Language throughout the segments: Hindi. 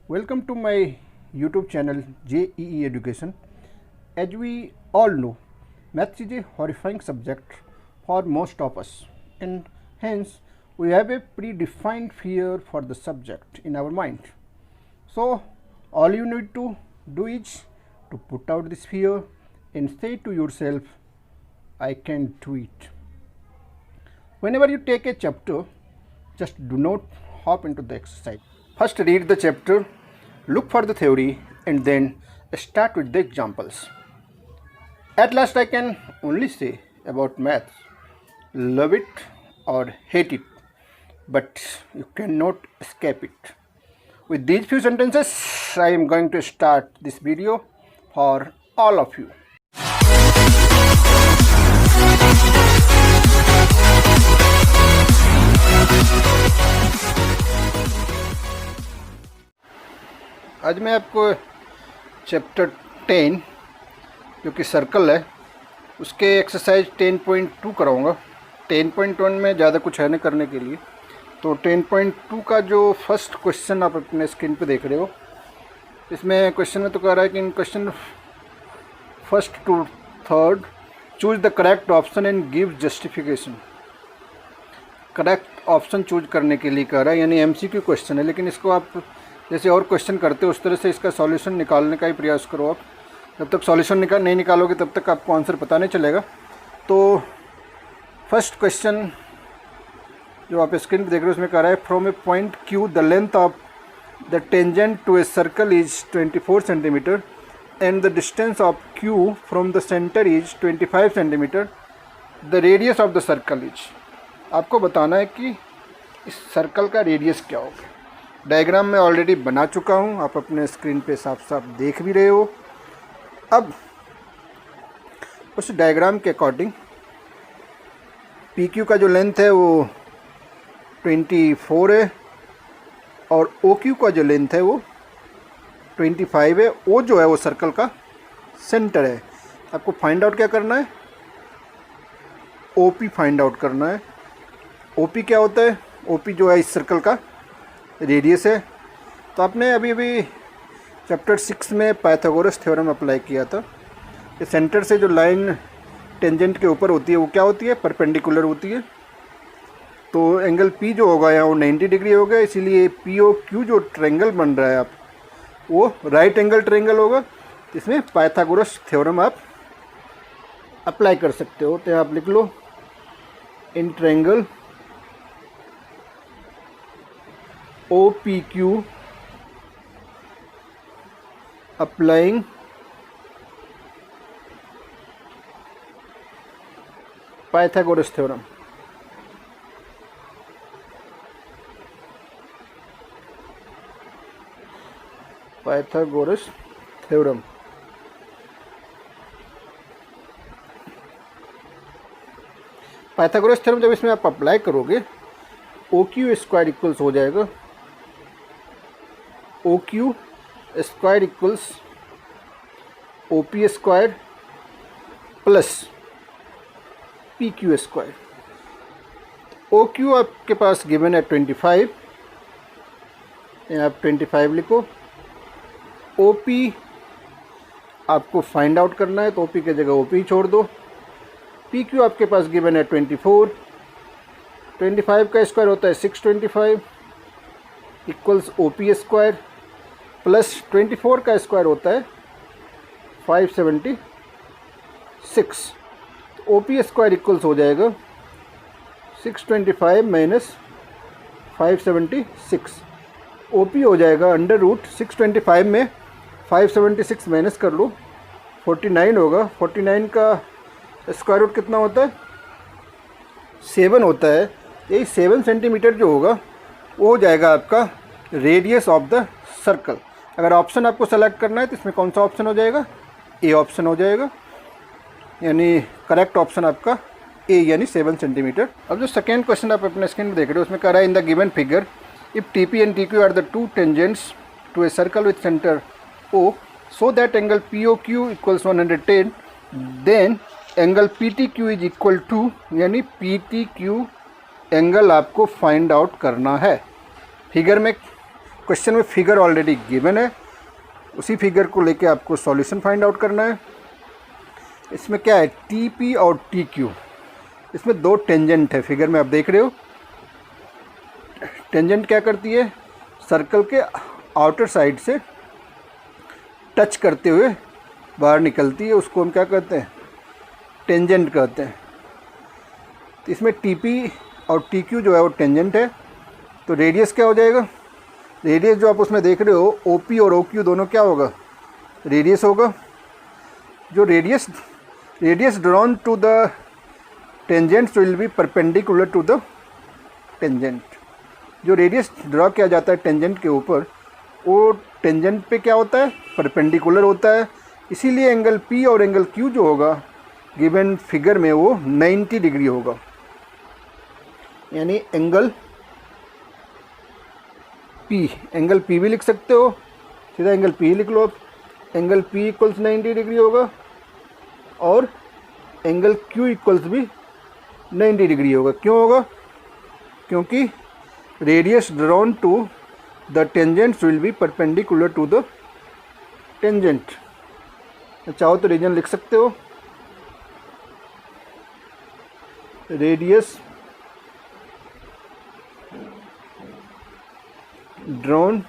Welcome to my YouTube channel JEE Education. As we all know, maths is a horrifying subject for most of us, and hence we have a predefined fear for the subject in our mind. So, all you need to do is to put out this fear and say to yourself, I can do it. Whenever you take a chapter, just do not hop into the exercise. First read the chapter, look for the theory, and then start with the examples. At last I can only say about maths, love it or hate it, but you cannot escape it. With these few sentences, I am going to start this video for all of you. आज मैं आपको चैप्टर 10 जो कि सर्कल है उसके एक्सरसाइज 10.2 कराऊंगा। 10.1 में ज़्यादा कुछ है नहीं करने के लिए, तो 10.2 का जो फर्स्ट क्वेश्चन आप अपने स्क्रीन पे देख रहे हो, इसमें क्वेश्चन में तो कह रहा है कि in question first to third choose the correct option and give justification. Correct option choose करने के लिए कह रहा है, यानी MCQ क्वेश्चन है, लेकिन इसको आप जैसे और क्वेश्चन करते हो उस तरह से इसका सॉल्यूशन निकालने का ही प्रयास करो। आप जब तक सॉल्यूशन नहीं निकालोगे तब तक आपको आंसर पता नहीं चलेगा। तो फर्स्ट क्वेश्चन जो आप स्क्रीन पर देख रहे हो उसमें कह रहा है, from a point Q the length of the tangent to a circle is 24 centimetre and the distance of Q from the centre is 25 centimetre, the radius of the circle is. आपको बताना है कि इस सर्कल का रेडियस क्या होगा। डायग्राम मैं ऑलरेडी बना चुका हूँ, आप अपने स्क्रीन पे साफ साफ देख भी रहे हो। अब उस डायग्राम के अकॉर्डिंग PQ का जो लेंथ है वो 24 है और OQ का जो लेंथ है वो 25 है। O जो है वो सर्कल का सेंटर है। आपको फाइंड आउट क्या करना है, OP फाइंड आउट करना है। OP क्या होता है, OP जो है इस सर्कल का रेडियस है। तो आपने अभी चैप्टर 6 में पाइथागोरस थ्योरम अप्लाई किया था। ये सेंटर से जो लाइन टेंजेंट के ऊपर होती है वो क्या होती है, परपेंडिकुलर होती है। तो एंगल P जो होगा यहाँ वो 90 डिग्री होगा, इसीलिए POQ जो ट्रायंगल बन रहा है आप वो राइट एंगल ट्रायंगल होगा। इसमें पाइथागोरस थ्योरम आप अप्लाई कर सकते हो। तो आप लिख लो, in triangle OPQ applying Pythagoras theorem। Pythagoras theorem Pythagoras theorem जब इसमें आप अप्लाई करोगे, OQ स्क्वायर इक्वल्स हो जाएगा, OQ square equals OP square plus PQ square. OQ आपके पास गिवन है 25, आप 25 लिखो। OP आपको फाइंड आउट करना है, तो OP की जगह OP छोड़ दो। PQ आपके पास गिवन है 24, 25 का स्क्वायर होता है 625 इक्वल्स OP स्क्वायर प्लस 24 का स्क्वायर होता है 576। तो OP स्क्वायर इक्वल्स हो जाएगा 625 माइनस 576। OP हो जाएगा अंडर रूट 625 में 576 माइनस कर लो, 49 होगा। 49 का स्क्वायर रूट कितना होता है, 7 होता है। यही 7 सेंटीमीटर जो होगा वो हो जाएगा आपका रेडियस ऑफ द सर्कल। अगर ऑप्शन आपको सेलेक्ट करना है तो इसमें कौन सा ऑप्शन हो जाएगा, A ऑप्शन हो जाएगा, यानी करेक्ट ऑप्शन आपका A यानी 7 सेंटीमीटर। अब जो सेकेंड क्वेश्चन आप अपने स्क्रीन में देख रहे हो उसमें कह रहा है, in the given figure if TP and TQ are the two tangents to a circle with centre O so that angle POQ equals 110 then angle PTQ is equal to, यानी PTQ एंगल आपको फाइंड आउट करना है। फिगर में क्वेश्चन में फिगर ऑलरेडी गिवन है, उसी फिगर को लेके आपको सॉल्यूशन फाइंड आउट करना है। इसमें क्या है, टी पी और टी क्यू, इसमें दो टेंजेंट है फिगर में आप देख रहे हो। टेंजेंट क्या करती है, सर्कल के आउटर साइड से टच करते हुए बाहर निकलती है, उसको हम क्या कहते हैं, टेंजेंट कहते हैं। तो इसमें टी पी और टी क्यू जो है वो टेंजेंट है, तो रेडियस क्या हो जाएगा, रेडियस जो आप उसमें देख रहे हो ओ पी और ओ क्यू दोनों क्या होगा, रेडियस होगा। जो radius drawn to the tangents will be perpendicular to the tangent. जो रेडियस ड्रॉ किया जाता है टेंजेंट के ऊपर, वो टेंजेंट पे क्या होता है, परपेंडिकुलर होता है। इसीलिए एंगल पी और एंगल क्यू जो होगा गिवन फिगर में वो 90 डिग्री होगा। यानी एंगल पी भी लिख सकते हो, सीधा एंगल पी लिख लो। एंगल पी इक्वल्स 90 डिग्री होगा और एंगल क्यू इक्वल्स भी 90 डिग्री होगा। क्यों होगा, क्योंकि radius drawn to the tangents will be perpendicular to the tangent. चाहो तो रीजन लिख सकते हो, radius drawn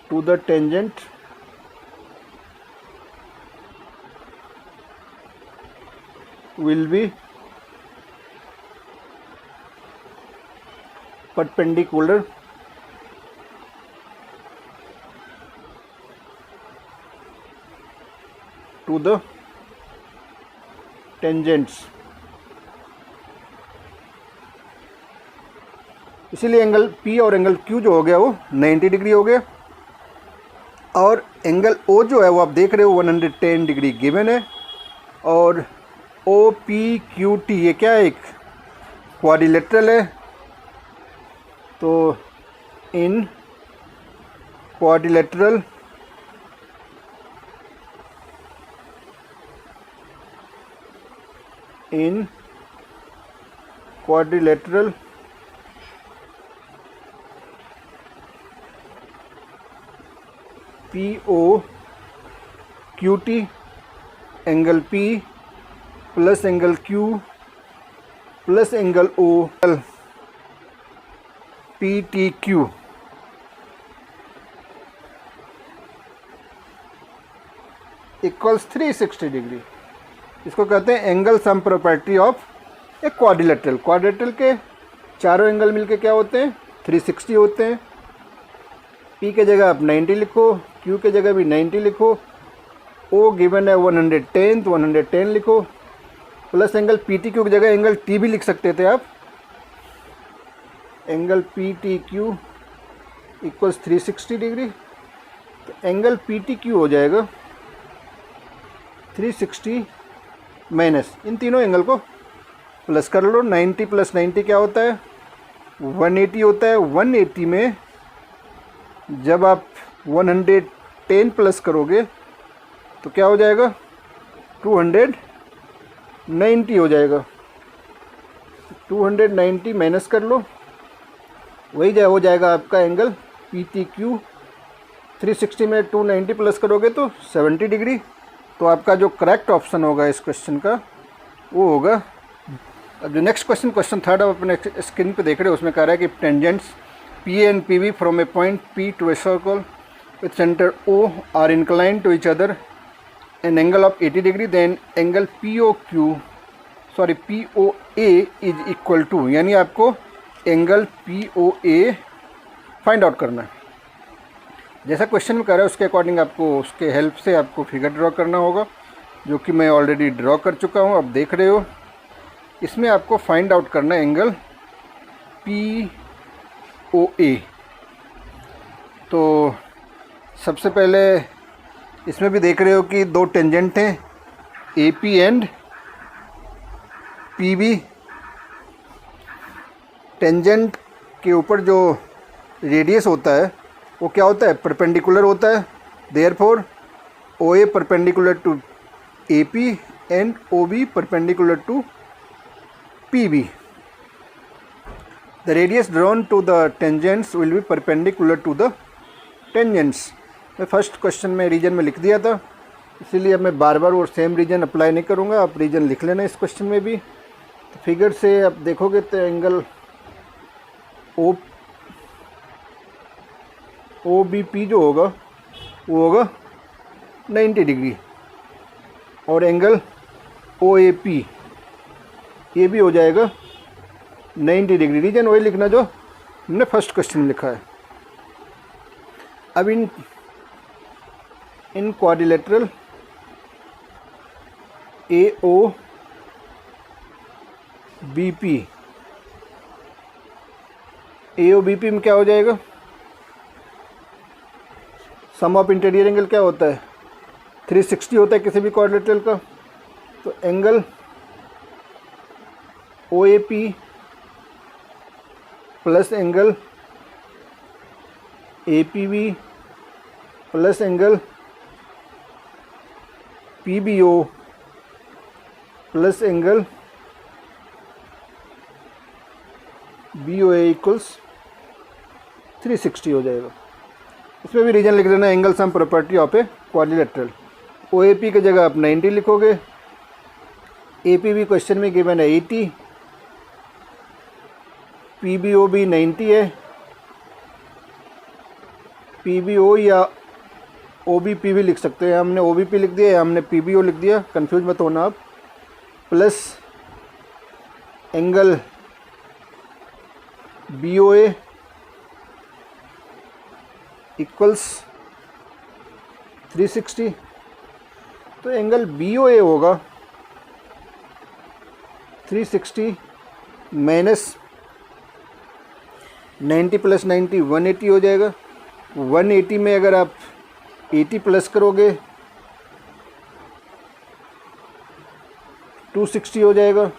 to the tangent will be perpendicular to the tangents। इसीलिए एंगल P और एंगल Q जो हो गया वो 90 डिग्री हो गया, और एंगल O जो है वो आप देख रहे हो 110 डिग्री गिवन है। और ओ पी क्यू टी ये क्या है, एक क्वाड्रिलेटरल है, तो in quadrilateral P O Q T angle P plus angle Q plus angle O P T Q equals 360 degree. इसको कहते हैं angle sum property of a quadrilateral. Quadrilateral के चारों एंगल मिलके क्या होते हैं, 360 होते हैं। P के जगह आप 90 लिखो, Q के जगह भी 90 लिखो, O गिवन है 110 तो 110 लिखो, plus angle P T Q की जगह एंगल टी भी लिख सकते थे आप, angle P T Q equals 360 degree. तो एंगल पी टी क्यू हो जाएगा 360 माइनस, इन तीनों एंगल को प्लस कर लो। 90 प्लस 90 क्या होता है, 180 होता है। 180 में जब आप 110 प्लस करोगे तो क्या हो जाएगा, 290 हो जाएगा। 290 माइनस कर लो, वही हो जाएगा आपका एंगल पी टी क्यू। 360 में 290 प्लस करोगे तो 70 डिग्री। तो आपका जो करेक्ट ऑप्शन होगा इस क्वेश्चन का वो होगा। अब जो नेक्स्ट क्वेश्चन थर्ड आप अपने स्क्रीन पे देख रहे हो, उसमें कह रहा है कि tangents P and P V from a point P to a circle with centre O are incline to each other an angle of 80 degree, then angle P O A is equal to, यानी आपको angle P O A find out करना है। जैसा क्वेश्चन में कह रहा है उसके अकॉर्डिंग आपको उसके हेल्प से आपको फिगर ड्रॉ करना होगा, जो कि मैं ऑलरेडी ड्रॉ कर चुका हूँ, आप देख रहे हो। इसमें आपको फाइंड आउट करना है एंगल पी ओ ए। तो सबसे पहले इसमें भी देख रहे हो कि दो टेंजेंट हैं, A P and P B. Tangent के ऊपर जो रेडियस होता है वो क्या होता है, परपेंडिकुलर होता है। Therefore O A perpendicular to A P and O B perpendicular to P B. The radius drawn to the tangents will be perpendicular to the tangents. मैं फर्स्ट क्वेश्चन में रीजन में लिख दिया था, इसीलिए अब मैं बार बार वो सेम रीजन अप्लाई नहीं करूँगा, आप रीजन लिख लेना इस क्वेश्चन में भी। तो फिगर से आप देखोगे तो एंगल ओ बी पी जो होगा वो होगा 90 डिग्री, और एंगल ओ ए पी ये भी हो जाएगा 90 डिग्री। रीजन वही लिखना जो हमने फर्स्ट क्वेश्चन में लिखा है। अब in quadrilateral A O B P, A O B P में क्या हो जाएगा, सम ऑफ इंटीरियर एंगल क्या होता है 360 होता है किसी भी क्वाड्रिलेटरल का। तो angle O A P plus angle A P B plus angle P B O plus angle B O A equals 360 हो जाएगा। इसमें भी रीजन लिख देना angle sum property of a quadrilateral. O A P की जगह आप 90 लिखोगे, ए पी बी क्वेश्चन में गिवन है 80, पी बी ओ भी 90 है, पी बी ओ या ओ बी पी भी लिख सकते हैं, हमने ओ बी पी लिख दिया या हमने पी बी ओ लिख दिया, कंफ्यूज मत होना आप। Plus angle B O A equals 360। तो एंगल बी ओ ए होगा 360 माइनस 90 प्लस 90 180 हो जाएगा। 180 में अगर आप 80 प्लस करोगे 260 हो जाएगा,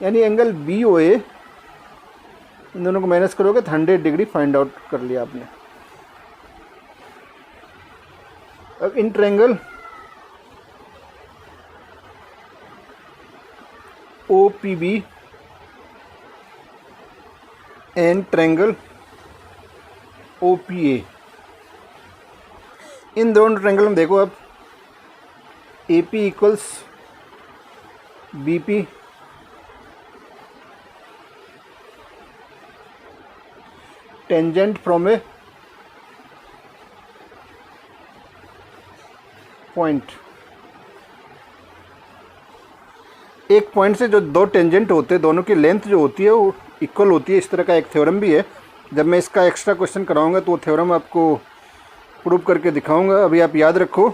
यानी एंगल बी ओ ए इन दोनों को माइनस करोगे तो 100 डिग्री फाइंड आउट कर लिया आपने। अब in triangle O P B and triangle O P A, इन दोनों ट्रायंगल में देखो अब A P equals B P, tangent from a point, एक पॉइंट से जो दो टेंजेंट होते हैं दोनों की लेंथ जो होती है वो इक्वल होती है। इस तरह का एक थ्योरम भी है, जब मैं इसका एक्स्ट्रा क्वेश्चन कराऊंगा तो वो थ्योरम आपको प्रूव करके दिखाऊंगा। अभी आप याद रखो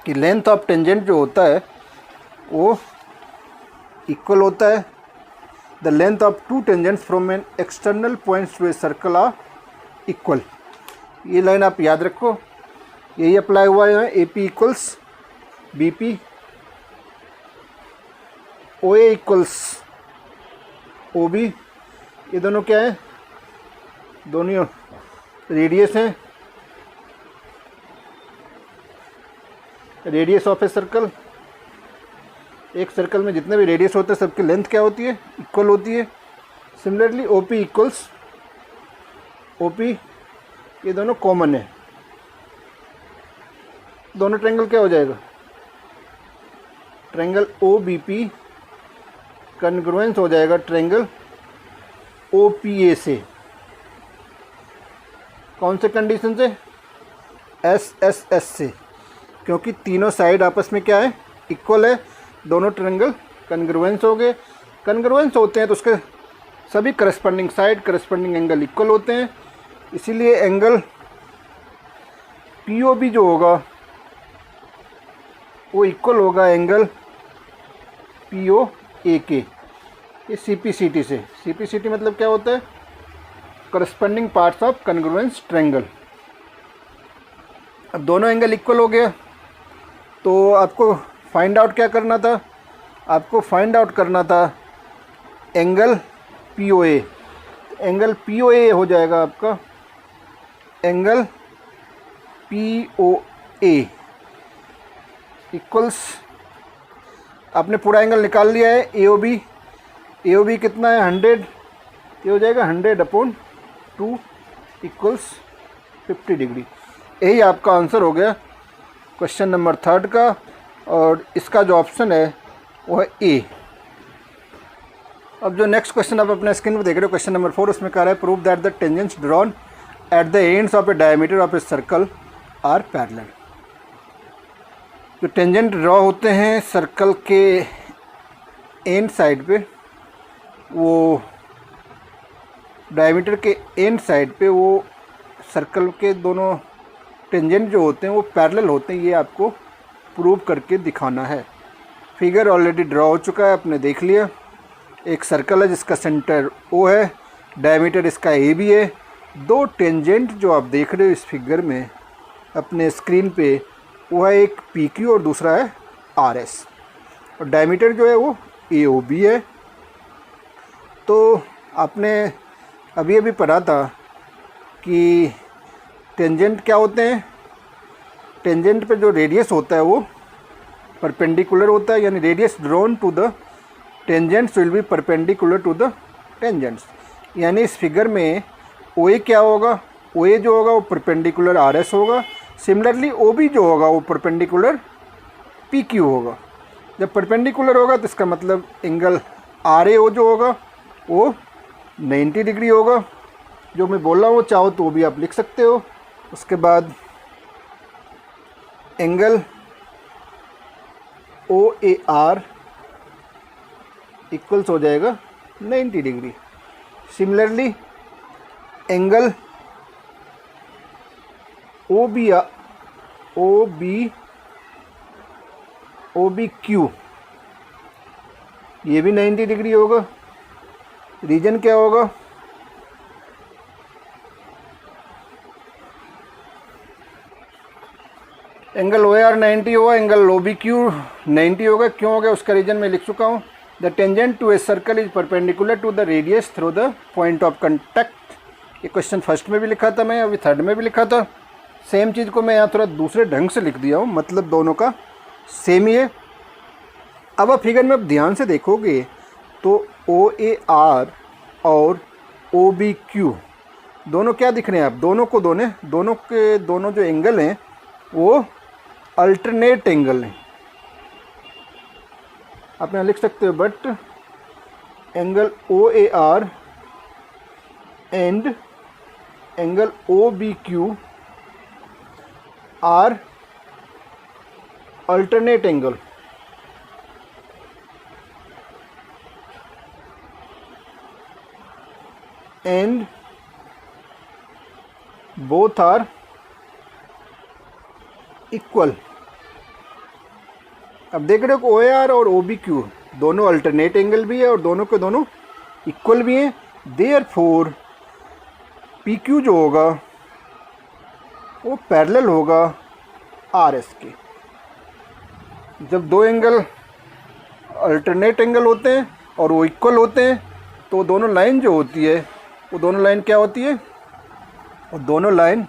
कि लेंथ ऑफ टेंजेंट जो होता है वो इक्वल होता है the length of two tangents from an external points to a circle are equal. ये लाइन आप याद रखो, यही अप्लाई हुआ है। A P equals B P, O A equals O B, ये दोनों क्या है, दोनों रेडियस हैं, रेडियस ऑफ ए सर्कल। एक सर्कल में जितने भी रेडियस होते हैं सबकी लेंथ क्या होती है, इक्वल होती है। Similarly O P equals O P, ये दोनों कॉमन है, दोनों ट्रायंगल क्या हो जाएगा, triangle O B P congruence हो जाएगा ट्रायंगल ओ पी ए से। कौन से कंडीशन से, एस एस एस से, क्योंकि तीनों साइड आपस में क्या है, इक्वल है, दोनों ट्रायंगल कन्ग्रुएंस हो गए। कन्ग्रुएंस होते हैं तो उसके सभी corresponding side corresponding angle equal होते हैं, इसीलिए एंगल पी ओ बी जो होगा वो इक्वल होगा एंगल पी ओ ए के। ये सी पी सी टी से, सी पी सी टी मतलब क्या होता है, corresponding parts of congruence triangle. अब दोनों एंगल इक्वल हो गया तो आपको फाइंड आउट क्या करना था, आपको फाइंड आउट करना था एंगल पी ओ ए। एंगल पी ओ ए हो जाएगा आपका angle P O A equals, आपने पूरा एंगल निकाल लिया है, ए ओ बी कितना है 100 ये हो जाएगा 100/2 इक्वल्स 50 डिग्री। यही आपका आंसर हो गया क्वेश्चन नंबर 3 का, और इसका जो ऑप्शन है वो है ए। अब जो नेक्स्ट क्वेश्चन आप अपने स्क्रीन पर देख रहे हो, क्वेश्चन नंबर 4, उसमें कह रहा है prove that the tangents drawn at the ends of a diameter of a circle are parallel. जो टेंजेंट ड्रॉ होते हैं सर्कल के एंड साइड पे, वो डायमीटर के एंड साइड पे वो सर्कल के दोनों टेंजेंट जो होते हैं वो पैरेलल होते हैं, ये आपको प्रूव करके दिखाना है। फिगर ऑलरेडी ड्रॉ हो चुका है, आपने देख लिया। एक सर्कल है जिसका सेंटर ओ है, डायमीटर इसका ए भी है। दो टेंजेंट जो आप देख रहे हो इस फिगर में अपने स्क्रीन पे, वो है एक पी क्यू और दूसरा है आर एस, और डायमीटर जो है वो ए ओ बी है। तो आपने अभी अभी पढ़ा था कि टेंजेंट क्या होते हैं। टेंजेंट पे जो रेडियस होता है वो परपेंडिकुलर होता है, यानी radius drawn to the tangents will be perpendicular to the tangents. यानी इस फिगर में ओ ए क्या होगा, ओ ए जो होगा वो परपेंडिकुलर आर एस होगा। सिमिलरली ओ बी जो होगा वो परपेंडिकुलर पी क्यू होगा। जब परपेंडिकुलर होगा तो इसका मतलब एंगल आर ए ओ जो होगा वो 90 डिग्री होगा। जो मैं बोल रहा हूँ चाहो तो वो भी आप लिख सकते हो। उसके बाद angle O A R equals हो जाएगा 90 degree. Similarly angle O B Q ये भी 90 डिग्री होगा। रीजन क्या होगा, एंगल ओ आर 90 होगा, एंगल ओ बी क्यू 90 होगा। क्यों हो गया उसका रीजन मैं लिख चुका हूँ। The tangent to a circle is perpendicular to the radius through the point of contact. ये क्वेश्चन फर्स्ट में भी लिखा था मैं, अभी थर्ड में भी लिखा था। सेम चीज़ को मैं यहाँ थोड़ा दूसरे ढंग से लिख दिया हूँ, मतलब दोनों का सेम ही है। अब आप फिगर में अब ध्यान से देखोगे तो ओ ए आर और ओ बी क्यू दोनों क्या दिख रहे हैं, आप दोनों के दोनों जो एंगल हैं वो अल्टरनेट एंगल हैं। आप यहाँ लिख सकते हो, but angle O A R and angle O B Q are alternate angle. And both are equal. अब देख रहे हो ओ ए आर और ओ बी क्यू दोनों अल्टरनेट एंगल भी है और दोनों के दोनों इक्वल भी हैं। देयरफॉर पी क्यू जो होगा वो पैरेलल होगा आर एस के। जब दो एंगल अल्टरनेट एंगल होते हैं और वो इक्वल होते हैं तो दोनों लाइन जो होती है वो दोनों लाइन क्या होती है, वो दोनों लाइन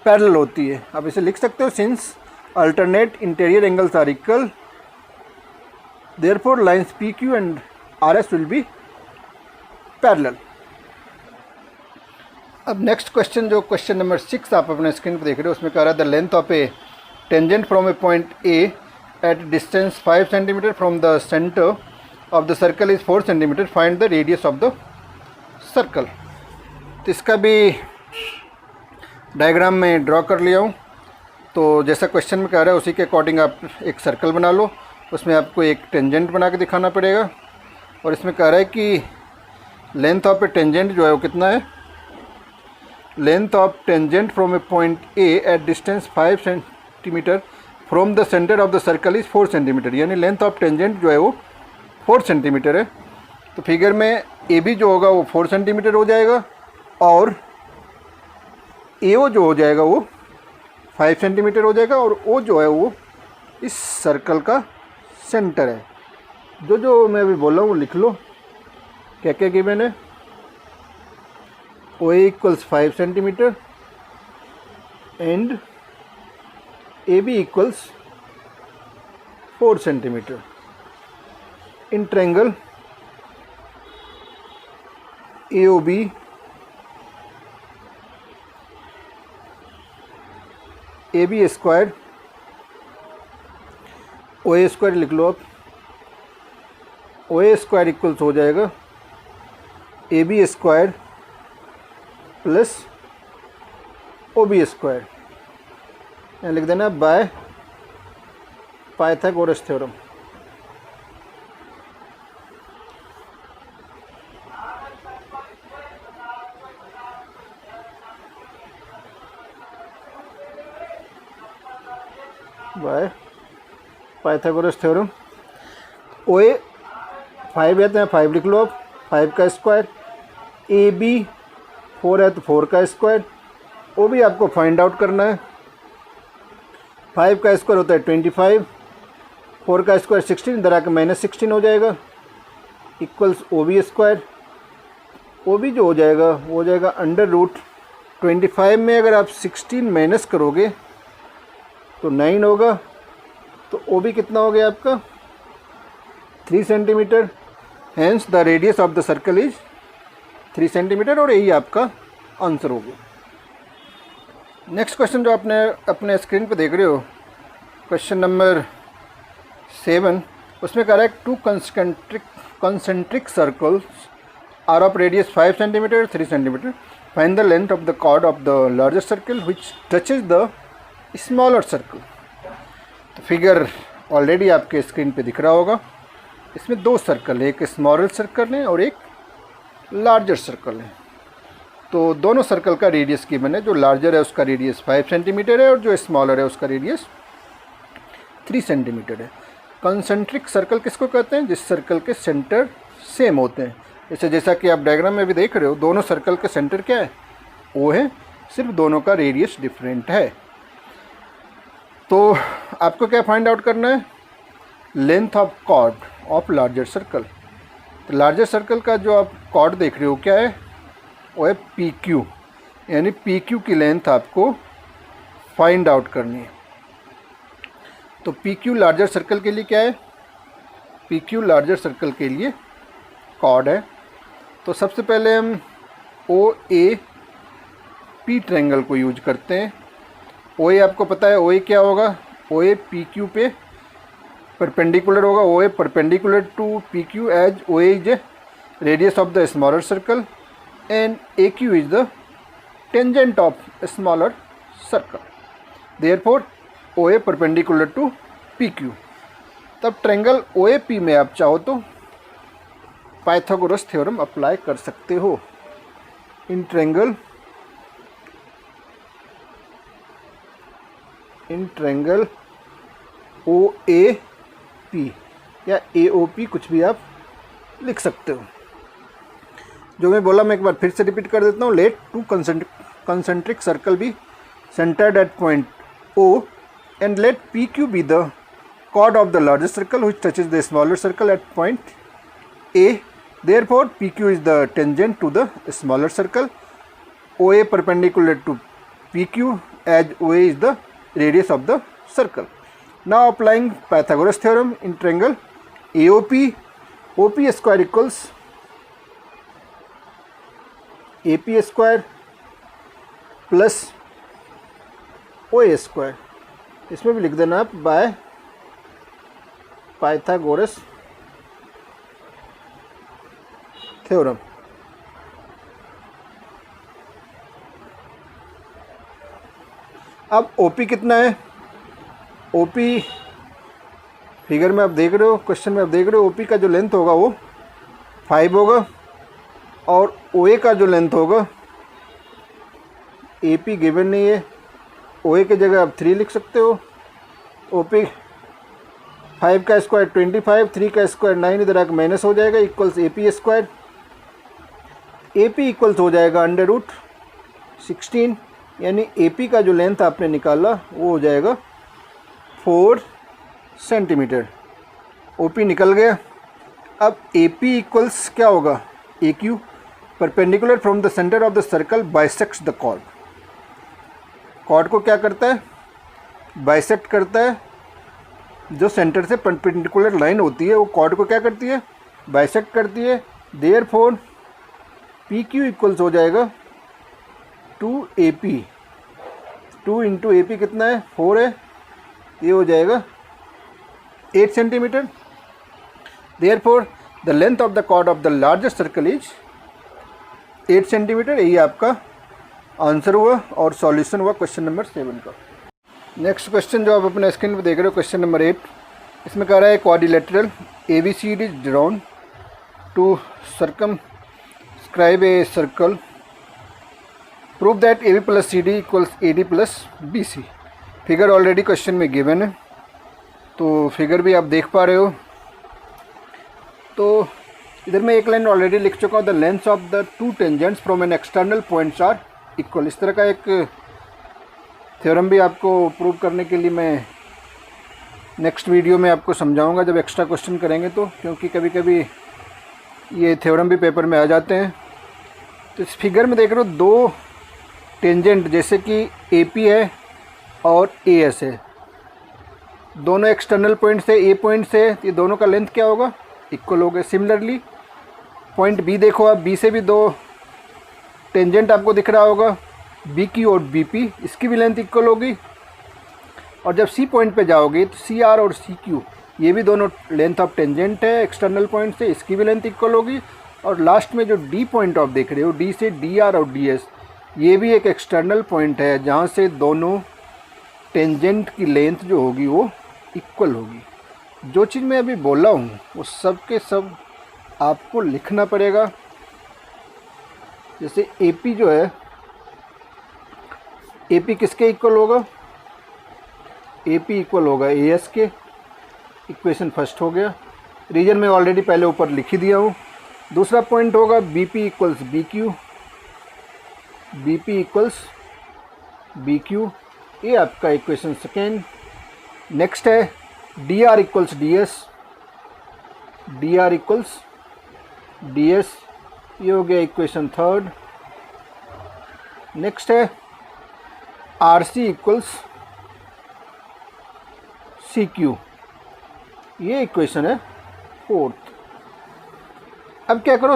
पैरेलल होती है। आप इसे लिख सकते हो, since alternate interior angles are equal therefore lines P Q and R S will be parallel. अब नेक्स्ट क्वेश्चन जो क्वेश्चन नंबर 6 आप अपने स्क्रीन पर देख रहे हो, उसमें कह रहा है the length of A tangent from a point A at distance 5 centimetre from the centre of the circle is 4 centimetre, find the radius of the circle. तो इसका भी डायग्राम में ड्रॉ कर लिया हूँ। तो जैसा क्वेश्चन में कह रहा है उसी के अकॉर्डिंग आप एक सर्कल बना लो, उसमें आपको एक टेंजेंट बना के दिखाना पड़ेगा। और इसमें कह रहा है कि लेंथ ऑफ ए टेंजेंट जो है वो कितना है, length of tangent from a point A at distance 5 centimetre from the centre of the circle is 4 centimetre. यानी लेंथ ऑफ टेंजेंट जो है वो 4 सेंटीमीटर है। तो फिगर में ए बी जो होगा वो 4 सेंटीमीटर हो जाएगा और ए ओ जो हो जाएगा वो 5 सेंटीमीटर हो जाएगा, और ओ जो है वो इस सर्कल का सेंटर है। जो मैं अभी बोल रहा हूँ वो लिख लो, क्या क्या गिवन है। O A equals 5 centimetre and A B equals 4 centimetre in triangle AOB AB square OA square लिख लो आप। OA स्क्वायर इक्वल्स हो जाएगा AB square plus OB square, यहाँ लिख देना by Pythagoras theorem. By Pythagoras theorem. OA 5 है तो 5 लिख लो आप, 5 का स्क्वायर। AB 4 है तो 4 का स्क्वायर। OB आपको फाइंड आउट करना है। 5 का स्क्वायर होता है 25, 4 का स्क्वायर 16, इधर आकर -16 हो जाएगा, इक्वल्स OB स्क्वायर। OB जो हो जाएगा वो हो जाएगा √25 में अगर आप 16 माइनस करोगे तो 9 होगा, तो OB कितना हो गया आपका 3 centimetre. Hence the radius of the circle is 3 centimetre, और यही आपका आंसर होगा। नेक्स्ट क्वेश्चन जो आपने अपने स्क्रीन पे देख रहे हो, क्वेश्चन नंबर 7, उसमें कह रहा है 2 concentric circles are of radius 5 centimetre 3 centimetre, find the length of the chord of the larger circle which touches the smaller circle. तो फिगर ऑलरेडी आपके स्क्रीन पे दिख रहा होगा। इसमें 2 सर्कल है, एक स्मॉलर सर्कल है और एक लार्जर सर्कल है। तो दोनों सर्कल का रेडियस गिवन है। जो लार्जर है उसका रेडियस 5 सेंटीमीटर है और जो स्मॉलर है उसका रेडियस 3 सेंटीमीटर है। कंसेंट्रिक सर्कल किसको कहते हैं? जिस सर्कल के सेंटर सेम होते हैं। जैसा कि आप डायग्राम में भी देख रहे हो, दोनों सर्कल के सेंटर क्या है? वो है, सिर्फ दोनों का रेडियस डिफरेंट है। तो आपको क्या फाइंड आउट करना है? Length of chord of larger circle. तो लार्जर सर्कल का जो आप कॉर्ड देख रहे हो क्या है? वो है PQ, यानी PQ की लेंथ आपको फाइंड आउट करनी है। तो PQ लार्जर सर्कल के लिए क्या है? PQ लार्जर सर्कल के लिए कॉर्ड है। तो सबसे पहले हम OAP ट्रायंगल को यूज करते हैं। OA आपको पता है OA क्या होगा? OA PQ पे परपेंडिकुलर होगा। OA perpendicular to PQ as OA is radius of the smaller circle and AQ is the tangent of smaller circle. Therefore OA perpendicular to PQ। तब ट्रायंगल OAP में आप चाहो तो पाइथागोरस थ्योरम अप्लाई कर सकते हो। इन ट्रायंगल OAP या AOP कुछ भी आप लिख सकते हो। जो मैं बोला मैं एक बार फिर से रिपीट कर देता हूँ। Let 2 concentric circle be centered at point O and let PQ be the chord of the larger circle which touches the smaller circle at point A. Therefore, PQ is the tangent to the smaller circle. OA perpendicular to PQ as OA is the radius of the circle. Now applying Pythagoras theorem in triangle AOP, OP square equals AP square plus OA square. इसमें भी लिख देना आप बाय पाइथागोरस थ्योरम। अब OP कितना है? OP फिगर में आप देख रहे हो, क्वेश्चन में आप देख रहे हो, OP का जो लेंथ होगा वो 5 होगा और OA का जो लेंथ होगा, AP गिवन नहीं है, OA की जगह आप 3 लिख सकते हो। OP 5 का स्क्वायर 25, 3 का स्क्वायर 9, इधर आकर माइनस हो जाएगा, equals AP square. AP equals हो जाएगा √16, यानी AP का जो लेंथ आपने निकाला वो हो जाएगा 4 सेंटीमीटर। OP निकल गया। अब AP इक्वल्स क्या होगा? AQ perpendicular from the centre of the circle bisects the chord. Chord को क्या करता है? बाइसेक्ट करता है। जो सेंटर से परपेंडिकुलर लाइन होती है वो कॉर्ड को क्या करती है? बाइसेक्ट करती है। देयरफॉर पी क्यू इक्वल्स हो जाएगा 2AP, 2 इंटू AP कितना है 4 है, ये हो जाएगा 8 centimetre. Therefore the length of the chord of the largest circle is 8 centimetre. यही आपका आंसर हुआ और सॉल्यूशन हुआ क्वेश्चन नंबर 7 का। नेक्स्ट क्वेश्चन जो आप अपने स्क्रीन पर देख रहे हो, क्वेश्चन नंबर 8, इसमें कह रहा है quadrilateral ABCD is drawn to circumscribe a circle, prove that AB plus CD equals AD plus BC। Figure already question में गिवन है, तो फिगर भी आप देख पा रहे हो। तो इधर मैं एक लाइन ऑलरेडी लिख चुका हूँ, the length of the two tangents from an external points are equal. इस तरह का एक थ्योरम भी आपको प्रूव करने के लिए मैं नेक्स्ट वीडियो में आपको समझाऊंगा जब एक्स्ट्रा क्वेश्चन करेंगे, तो क्योंकि कभी कभी ये थ्योरम भी पेपर में आ जाते हैं। तो इस फिगर में देख रहे हो दो टेंजेंट जैसे कि AP है और AS है, दोनों एक्सटर्नल पॉइंट से, A पॉइंट से, ये दोनों का लेंथ क्या होगा इक्वल होगा। सिमिलरली पॉइंट B देखो आप, B से भी दो टेंजेंट आपको दिख रहा होगा, BQ और BP, इसकी भी लेंथ इक्वल होगी। और जब C पॉइंट पे जाओगे तो CR और CQ, ये भी दोनों लेंथ ऑफ टेंजेंट है एक्सटर्नल पॉइंट से, इसकी भी लेंथ इक्वल होगी। और लास्ट में जो D पॉइंट आप देख रहे हो, D से DR और DS, ये भी एक एक्सटर्नल पॉइंट है जहाँ से दोनों टेंजेंट की लेंथ जो होगी वो इक्वल होगी। जो चीज़ मैं अभी बोला हूँ वो सब के सब आपको लिखना पड़ेगा। जैसे AP जो है, AP किसके इक्वल होगा, AP इक्वल होगा AS के। इक्वेशन फर्स्ट हो गया, रीजन में ऑलरेडी पहले ऊपर लिख ही दिया हूँ। दूसरा पॉइंट होगा BP equals BQ, BP equals BQ, ये आपका इक्वेशन सेकेंड। नेक्स्ट है DR equals DS, DR equals DS, ये हो गया इक्वेशन थर्ड। नेक्स्ट है RC इक्वल्स CQ, ये इक्वेशन है फोर्थ। अब क्या करो,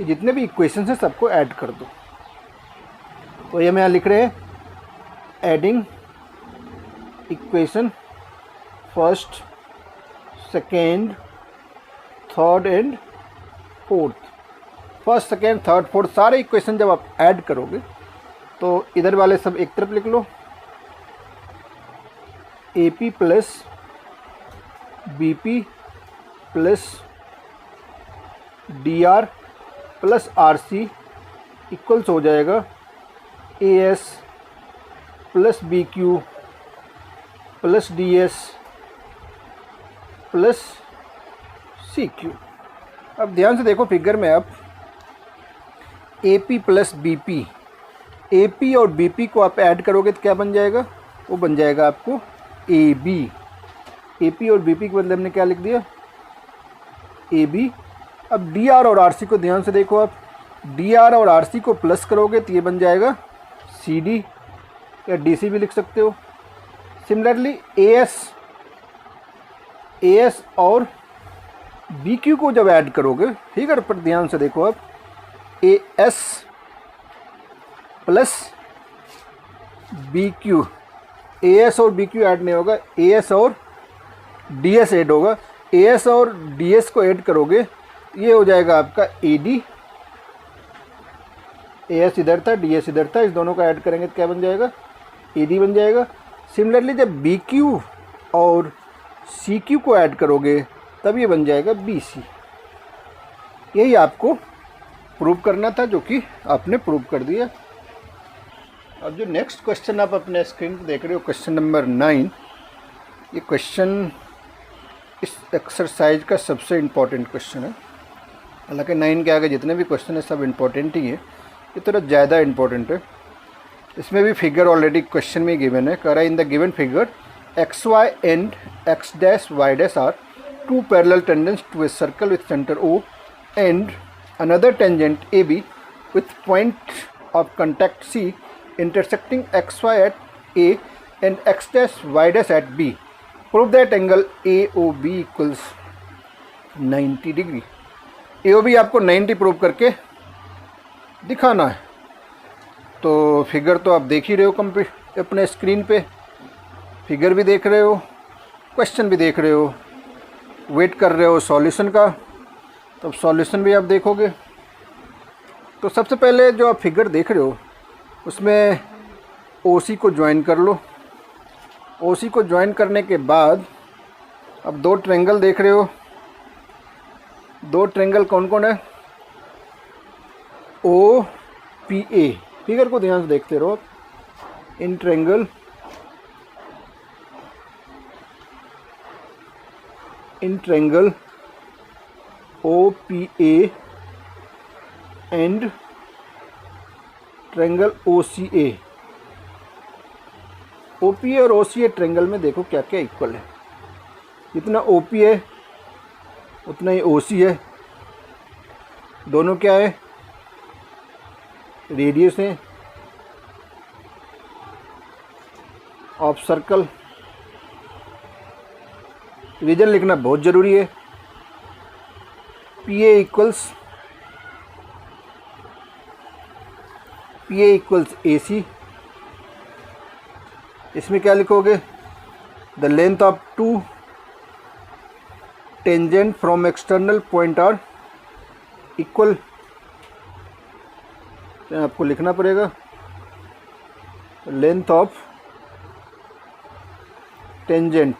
ये जितने भी इक्वेशन हैं सबको ऐड कर दो। तो ये मैं यहाँ लिख रहे हैं adding equation first, second, third and fourth. First, second, third, fourth सारे इक्वेशन जब आप ऐड करोगे तो इधर वाले सब एक तरफ लिख लो, AP plus BP plus DR plus RC equals हो जाएगा AS plus BQ plus DS plus CQ। अब ध्यान से देखो फिगर में, आप AP प्लस BP, AP और BP को आप ऐड करोगे तो क्या बन जाएगा, वो बन जाएगा आपको AB। AP और BP के बदले हमने क्या लिख दिया, AB। अब DR और RC को ध्यान से देखो, आप DR और RC को प्लस करोगे तो ये बन जाएगा CD, या DC भी लिख सकते हो। सिमिलरली AS और BQ को जब ऐड करोगे, ठीक है, पर ध्यान से देखो, आप AS प्लस BQ, AS और BQ ऐड नहीं होगा, AS और DS ऐड होगा। AS और DS को ऐड करोगे, ये हो जाएगा आपका AD। AS इधर था, DS इधर था, इस दोनों को ऐड करेंगे तो क्या बन जाएगा, AD बन जाएगा। सिमिलरली जब BQ और CQ को ऐड करोगे तब ये बन जाएगा BC। यही आपको प्रूव करना था, जो कि आपने प्रूव कर दिया। अब जो नेक्स्ट क्वेश्चन आप अपने स्क्रीन पर देख रहे हो, क्वेश्चन नंबर 9, ये क्वेश्चन इस एक्सरसाइज का सबसे इम्पोर्टेंट क्वेश्चन है। हालांकि 9 के आगे जितने भी क्वेश्चन है सब इम्पोर्टेंट ही है, ये थोड़ा ज़्यादा इम्पोर्टेंट है। इसमें भी फिगर ऑलरेडी क्वेश्चन में गिवन है, कह रहा है in the given figure XY and X dash Y dash are two parallel tangents to a circle with centre O and another tangent AB with point of contact C intersecting XY at A and X dash Y dash at B. Prove that angle AOB equals 90 degree. AOB आपको 90 प्रूव करके दिखाना है। तो फिगर तो आप देख ही रहे हो अपने स्क्रीन पे, फिगर भी देख रहे हो, क्वेश्चन भी देख रहे हो, वेट कर रहे हो सॉल्यूशन का, तो अब सॉल्यूशन भी आप देखोगे। तो सबसे पहले जो आप फिगर देख रहे हो उसमें OC को ज्वाइन कर लो। OC को ज्वाइन करने के बाद अब दो ट्रायंगल देख रहे हो। दो ट्रायंगल कौन कौन है? OPA। फिगर को ध्यान से देखते रहो। In triangle OPA and triangle OCA। OPA और OCA ट्रायंगल में देखो क्या क्या इक्वल है। जितना OP है उतना ही OC है। दोनों क्या है? रेडियस है ऑफ सर्कल। रीजन लिखना बहुत ज़रूरी है। PA equals AC। इसमें क्या लिखोगे? The length of two tangent from external point are equal. आपको लिखना पड़ेगा लेंथ ऑफ टेंजेंट।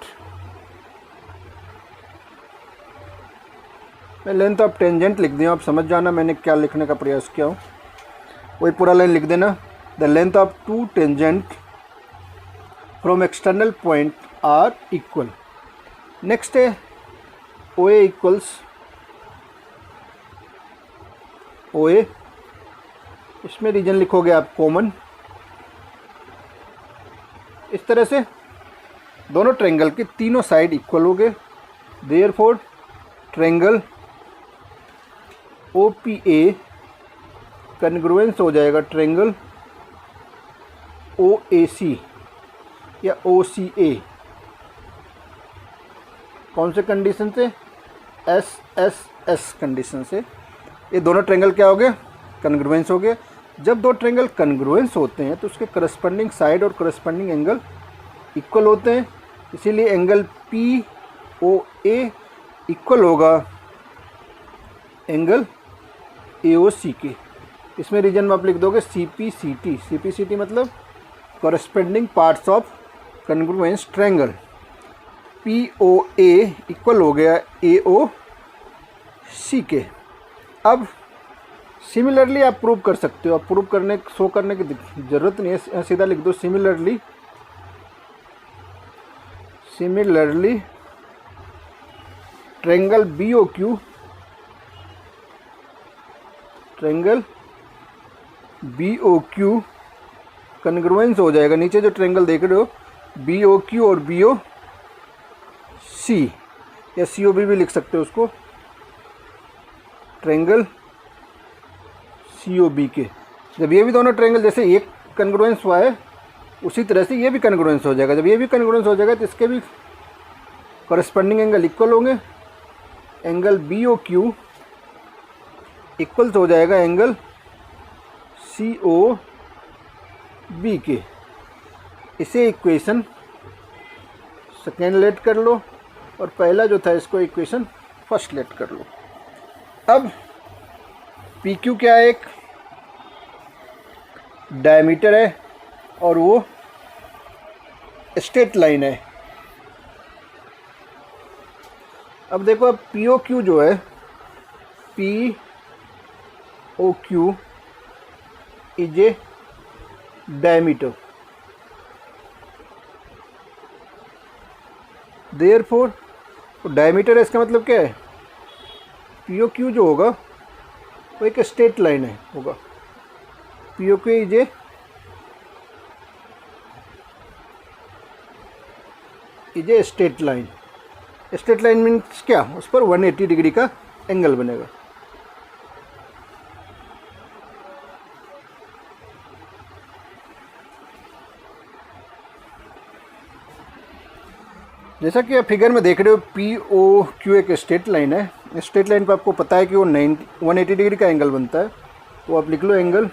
मैं लेंथ ऑफ टेंजेंट लिख दिया, आप समझ जाना मैंने क्या लिखने का प्रयास किया हूँ। वही पूरा लाइन लिख देना। The length of two tangent from external point are equal. Next है OA इक्वल्स OA। इसमें रीजन लिखोगे आप कॉमन। इस तरह से दोनों ट्रायंगल के तीनों साइड इक्वल हो गए। देयरफॉर ट्रायंगल OPA कन्ग्रुएंस हो जाएगा ट्रायंगल OAC या OCA। कौन से कंडीशन से? SSS कंडीशन से। ये दोनों ट्रायंगल क्या हो गए? कन्ग्रुएंस हो गए। जब दो ट्रायंगल कन्ग्रुएंस होते हैं तो उसके करस्पॉन्डिंग साइड और करस्पॉन्डिंग एंगल इक्वल होते हैं। इसीलिए एंगल POA इक्वल होगा एंगल AOC के। इसमें रीजन में आप लिख दोगे CPCT। CPCT मतलब corresponding parts of congruence triangle. POA equal हो गया AOC के। अब सिमिलरली आप प्रूव कर सकते हो। आप प्रूव करने शो करने की ज़रूरत नहीं है, सीधा लिख दो सिमिलरली ट्रायंगल BOQ कन्ग्रुएंस हो जाएगा। नीचे जो ट्रायंगल देख रहे हो BOQ और BOC या COB भी लिख सकते हो उसको, ट्रायंगल COB के। जब ये भी दोनों ट्रायंगल जैसे एक कन्ग्रुएंस हुआ है उसी तरह से ये भी कन्ग्रुएंस हो जाएगा। जब ये भी कन्ग्रुएंस हो जाएगा तो इसके भी करस्पॉन्डिंग एंगल इक्वल होंगे। एंगल BOQ इक्वल्स हो जाएगा एंगल COB के। इसे इक्वेशन सेकेंड लेट कर लो और पहला जो था इसको इक्वेशन फर्स्ट लेट कर लो। अब PQ क्या है? एक डायमीटर है और वो स्ट्रेट लाइन है। अब देखो अब POQ जो है POQ is a diameter. Therefore diameter है, इसका मतलब क्या है? POQ जो होगा वो एक स्ट्रेट लाइन है होगा। POQ is a straight line. Straight line means क्या? उस पर 180 डिग्री का एंगल बनेगा। जैसा कि आप फिगर में देख रहे हो POQ एक स्ट्रेट लाइन है। स्ट्रेट लाइन पर आपको पता है कि वो 180 डिग्री का एंगल बनता है। तो आप लिख लो angle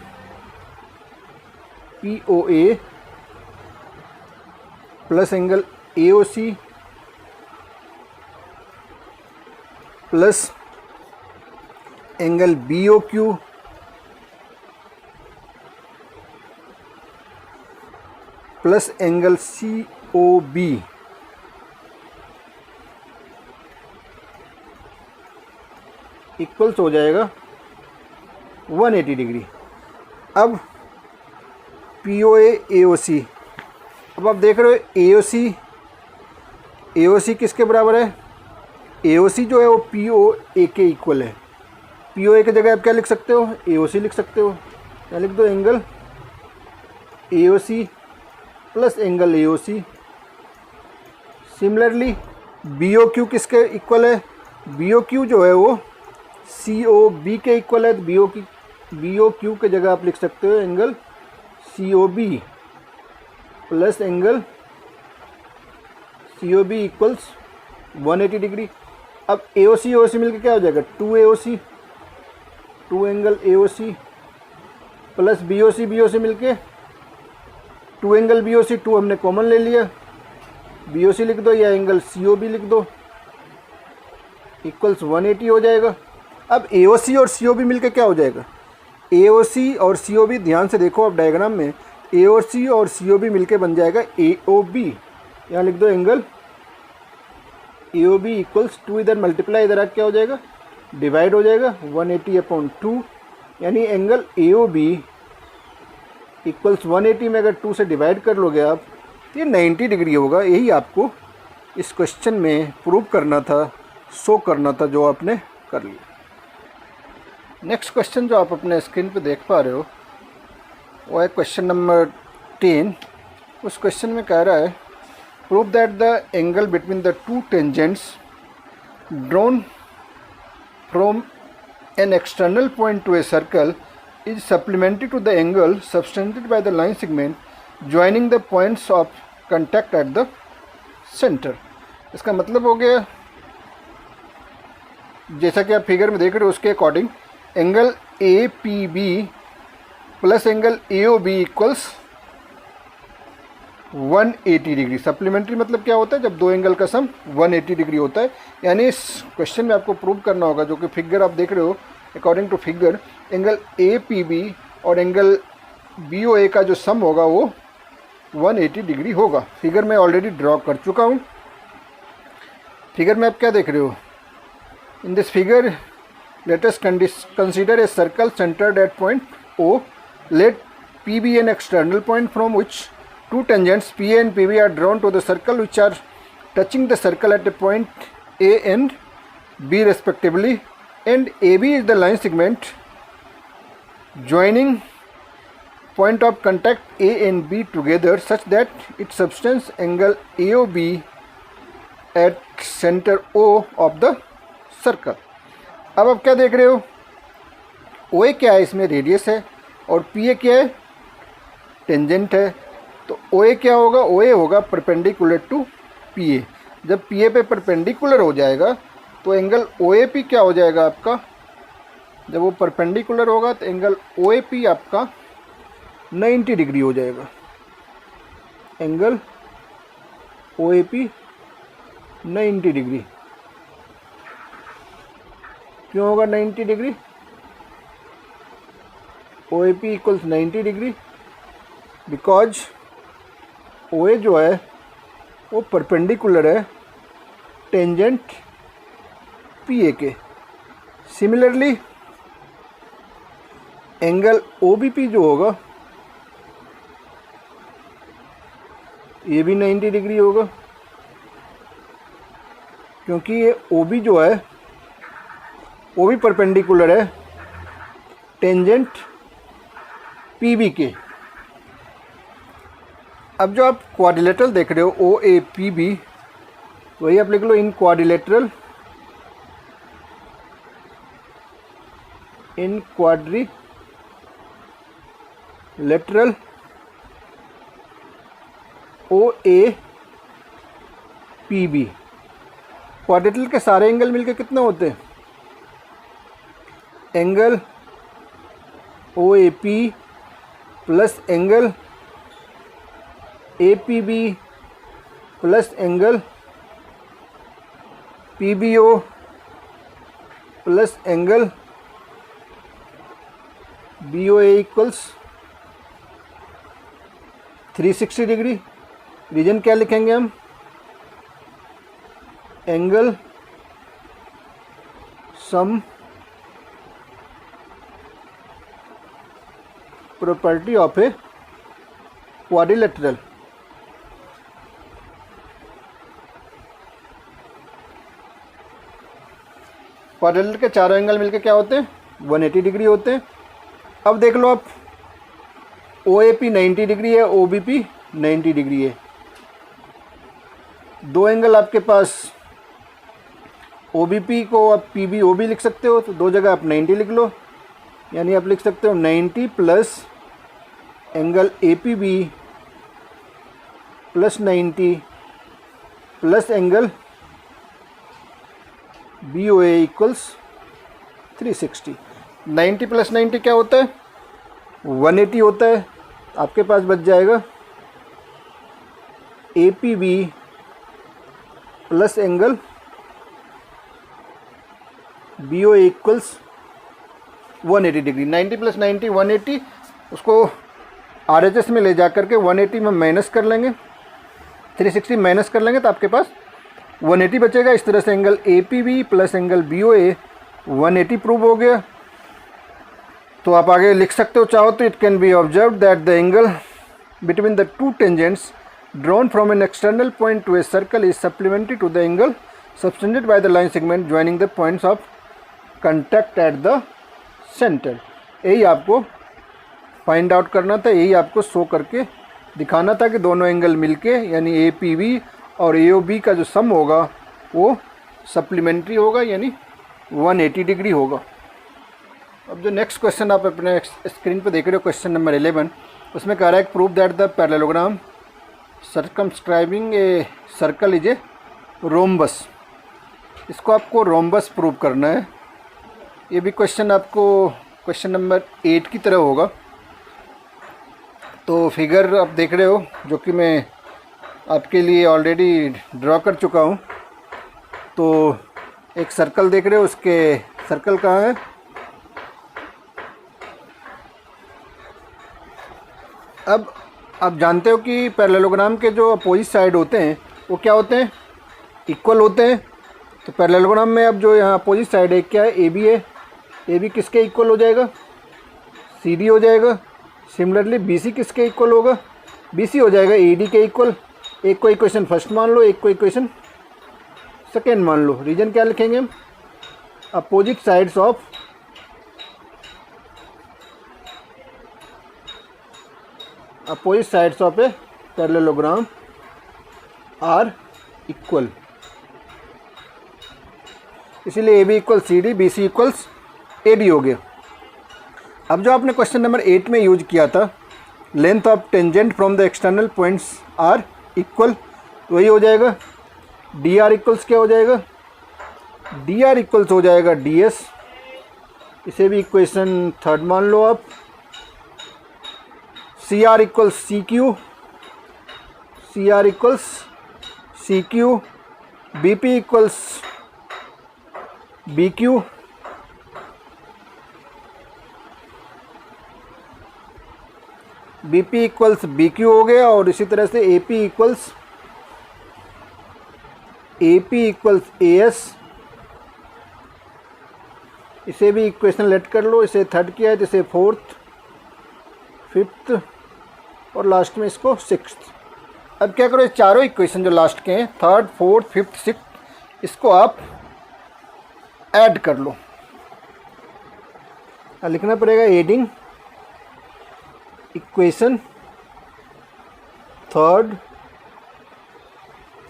POA plus angle AOC plus angle BOQ plus angle COB equals हो जाएगा 180 डिग्री। अब POA AOC, अब आप देख रहे हो AOC किसके बराबर है? AOC जो है वो POA के इक्वल है। POA की जगह आप क्या लिख सकते हो? AOC लिख सकते हो। क्या लिख दो? Angle AOC plus angle AOC। Similarly BOQ किसके इक्वल है? BOQ जो है वो COB के इक्वल है। BOQ के जगह आप लिख सकते हो angle COB plus angle COB equals 180 degree. अब AOC मिलकर क्या हो जाएगा? 2AOC, 2 angle AOC plus BOC मिलके 2 एंगल BOC, 2 हमने कॉमन ले लिया, BOC लिख दो या एंगल COB लिख दो, इक्वल्स 180 हो जाएगा। अब AOC और COB मिलके क्या हो जाएगा? AOC और COB, ध्यान से देखो आप डायग्राम में, AOC और COB मिलके बन जाएगा AOB। यहाँ लिख दो एंगल AOB इक्वल्स 2, इधर मल्टीप्लाई, इधर क्या हो जाएगा? डिवाइड हो जाएगा 180/2, यानी एंगल AOB इक्वल्स 180 में अगर 2 से डिवाइड कर लोगे आप तो ये 90 डिग्री होगा। यही आपको इस क्वेश्चन में प्रूव करना था, शो करना था, जो आपने कर लिया। नेक्स्ट क्वेश्चन जो आप अपने स्क्रीन पे देख पा रहे हो वो है क्वेश्चन नंबर 10। उस क्वेश्चन में कह रहा है prove that the angle between the two tangents drawn from an external point to a circle is supplementary to the angle subtended by the line segment joining the points of contact at the center। इसका मतलब हो गया, जैसा कि आप फिगर में देख रहे हो उसके according angle APB plus angle AOB equals 180 degree. Supplementary मतलब क्या होता है? जब दो एंगल का सम 180 डिग्री होता है। यानी इस क्वेश्चन में आपको प्रूव करना होगा, जो कि फिगर आप देख रहे हो, according to figure angle APB और एंगल BOA का जो सम होगा वो 180 डिग्री होगा। फिगर में ऑलरेडी ड्रॉ कर चुका हूँ। फिगर में आप क्या देख रहे हो? In this figure let us consider a circle centred at point O, let P be an external point from which two tangents PA and PB are drawn to the circle which are touching the circle at a point A and B respectively, and AB is the line segment joining point of contact A and B together such that it subtends angle AOB at center O of the circle। अब आप क्या देख रहे हो? OA क्या है? इसमें रेडियस है, और PA क्या है? टेंजेंट है। तो OA क्या होगा? OA होगा परपेंडिकुलर टू PA। जब PA पे परपेंडिकुलर हो जाएगा तो एंगल OAP क्या हो जाएगा आपका? जब वो परपेंडिकुलर होगा तो एंगल OAP आपका 90 डिग्री हो जाएगा। एंगल OAP 90 डिग्री क्यों होगा 90 degree? OAP equals 90 degree because OA जो है वो परपेंडिकुलर है टेंजेंट PA के। सिमिलरली एंगल OBP जो होगा ये भी 90 डिग्री होगा, क्योंकि ये OB जो है वो भी परपेंडिकुलर है टेंजेंट PB के। अब जो आप क्वाड्रिलेटरल देख रहे हो OAPB, वही आप लिख लो in quadrilateral, in quadrilateral OAPB। Quadrilateral के सारे एंगल मिलके कितने होते हैं? Angle O A P plus angle A P B plus angle P B O plus angle B O A equals 360 degree. Reason क्या लिखेंगे हम, angle sum property of a quadrilateral. Quadrilateral के चारों एंगल मिलके क्या होते हैं, 180 डिग्री होते हैं। अब देख लो आप, ओ ए पी 90 डिग्री है, ओ बी पी 90 डिग्री है। दो एंगल आपके पास, ओ बी पी को आप पी बी ओ भी लिख सकते हो, तो दो जगह आप 90 लिख लो, यानी आप लिख सकते हो 90 plus angle A P B plus 90 plus angle B O A equals 360। 90 plus 90 क्या होता है, 180 होता है। आपके पास बच जाएगा A P B plus angle B O A equals 180 degree. 90 plus 90 180, उसको आर एच एस में ले जा करके 180 में माइनस कर लेंगे, 360 माइनस कर लेंगे तो आपके पास 180 बचेगा। इस तरह से angle A P B plus angle B O A 180 prove हो गया। तो आप आगे लिख सकते हो चाहो तो, it can be observe that the angle between the two tangents drawn from an external point to a circle is supplementary to the angle subtended by the line segment joining the points of contact at the centre. यही आपको फाइंड आउट करना था, यही आपको शो करके दिखाना था कि दोनों एंगल मिलके यानी ए पी बी और ए ओ बी का जो सम होगा वो सप्लीमेंट्री होगा, यानी 180 डिग्री होगा। अब जो नेक्स्ट क्वेश्चन आप अपने स्क्रीन पर देख रहे हो, क्वेश्चन नंबर 11, उसमें कह रहा है prove that the parallelogram circumscribing A circle is a rhombus. इसको आपको रोम्बस प्रूव करना है। ये भी क्वेश्चन आपको क्वेश्चन नंबर 8 की तरह होगा। तो फिगर आप देख रहे हो, जो कि मैं आपके लिए ऑलरेडी ड्रॉ कर चुका हूँ। तो एक सर्कल देख रहे हो, उसके सर्कल कहाँ है, अब आप जानते हो कि पैरेललोग्राम के जो अपोजिट साइड होते हैं वो क्या होते हैं, इक्वल होते हैं। तो पैरेललोग्राम में अब जो यहाँ अपोजिट साइड है क्या है, ए बी है। ए बी किसके इक्वल हो जाएगा, सी डी हो जाएगा। सिमिलरली बी सी किसके इक्वल होगा, बी सी हो जाएगा ए डी के इक्वल। एक को इक्वेशन फर्स्ट मान लो, एक को इक्वेशन सेकेंड मान लो। रीजन क्या लिखेंगे हम, opposite sides of a parallelogram are equal. इसीलिए A B equal C D, B C equals A D हो गया। अब जो आपने क्वेश्चन नंबर 8 में यूज किया था, length of tangent from the external points are equal, वही हो जाएगा। डी आर इक्वल्स क्या हो जाएगा, डी आर इक्वल्स हो जाएगा डी एस। इसे भी इक्वेशन थर्ड मान लो आप। C R equals C Q, C R equals C Q. B P equals B Q. B P equals B Q हो गया। और इसी तरह से A P equals A S. इसे भी इक्वेशन लेट कर लो, इसे थर्ड किया है तो इसे फोर्थ, फिफ्थ और लास्ट में इसको सिक्स्थ। अब क्या करो, ये चारों इक्वेशन जो लास्ट के हैं, थर्ड, फोर्थ, फिफ्थ, सिक्स्थ, इसको आप ऐड कर लो। लिखना पड़ेगा adding equation third,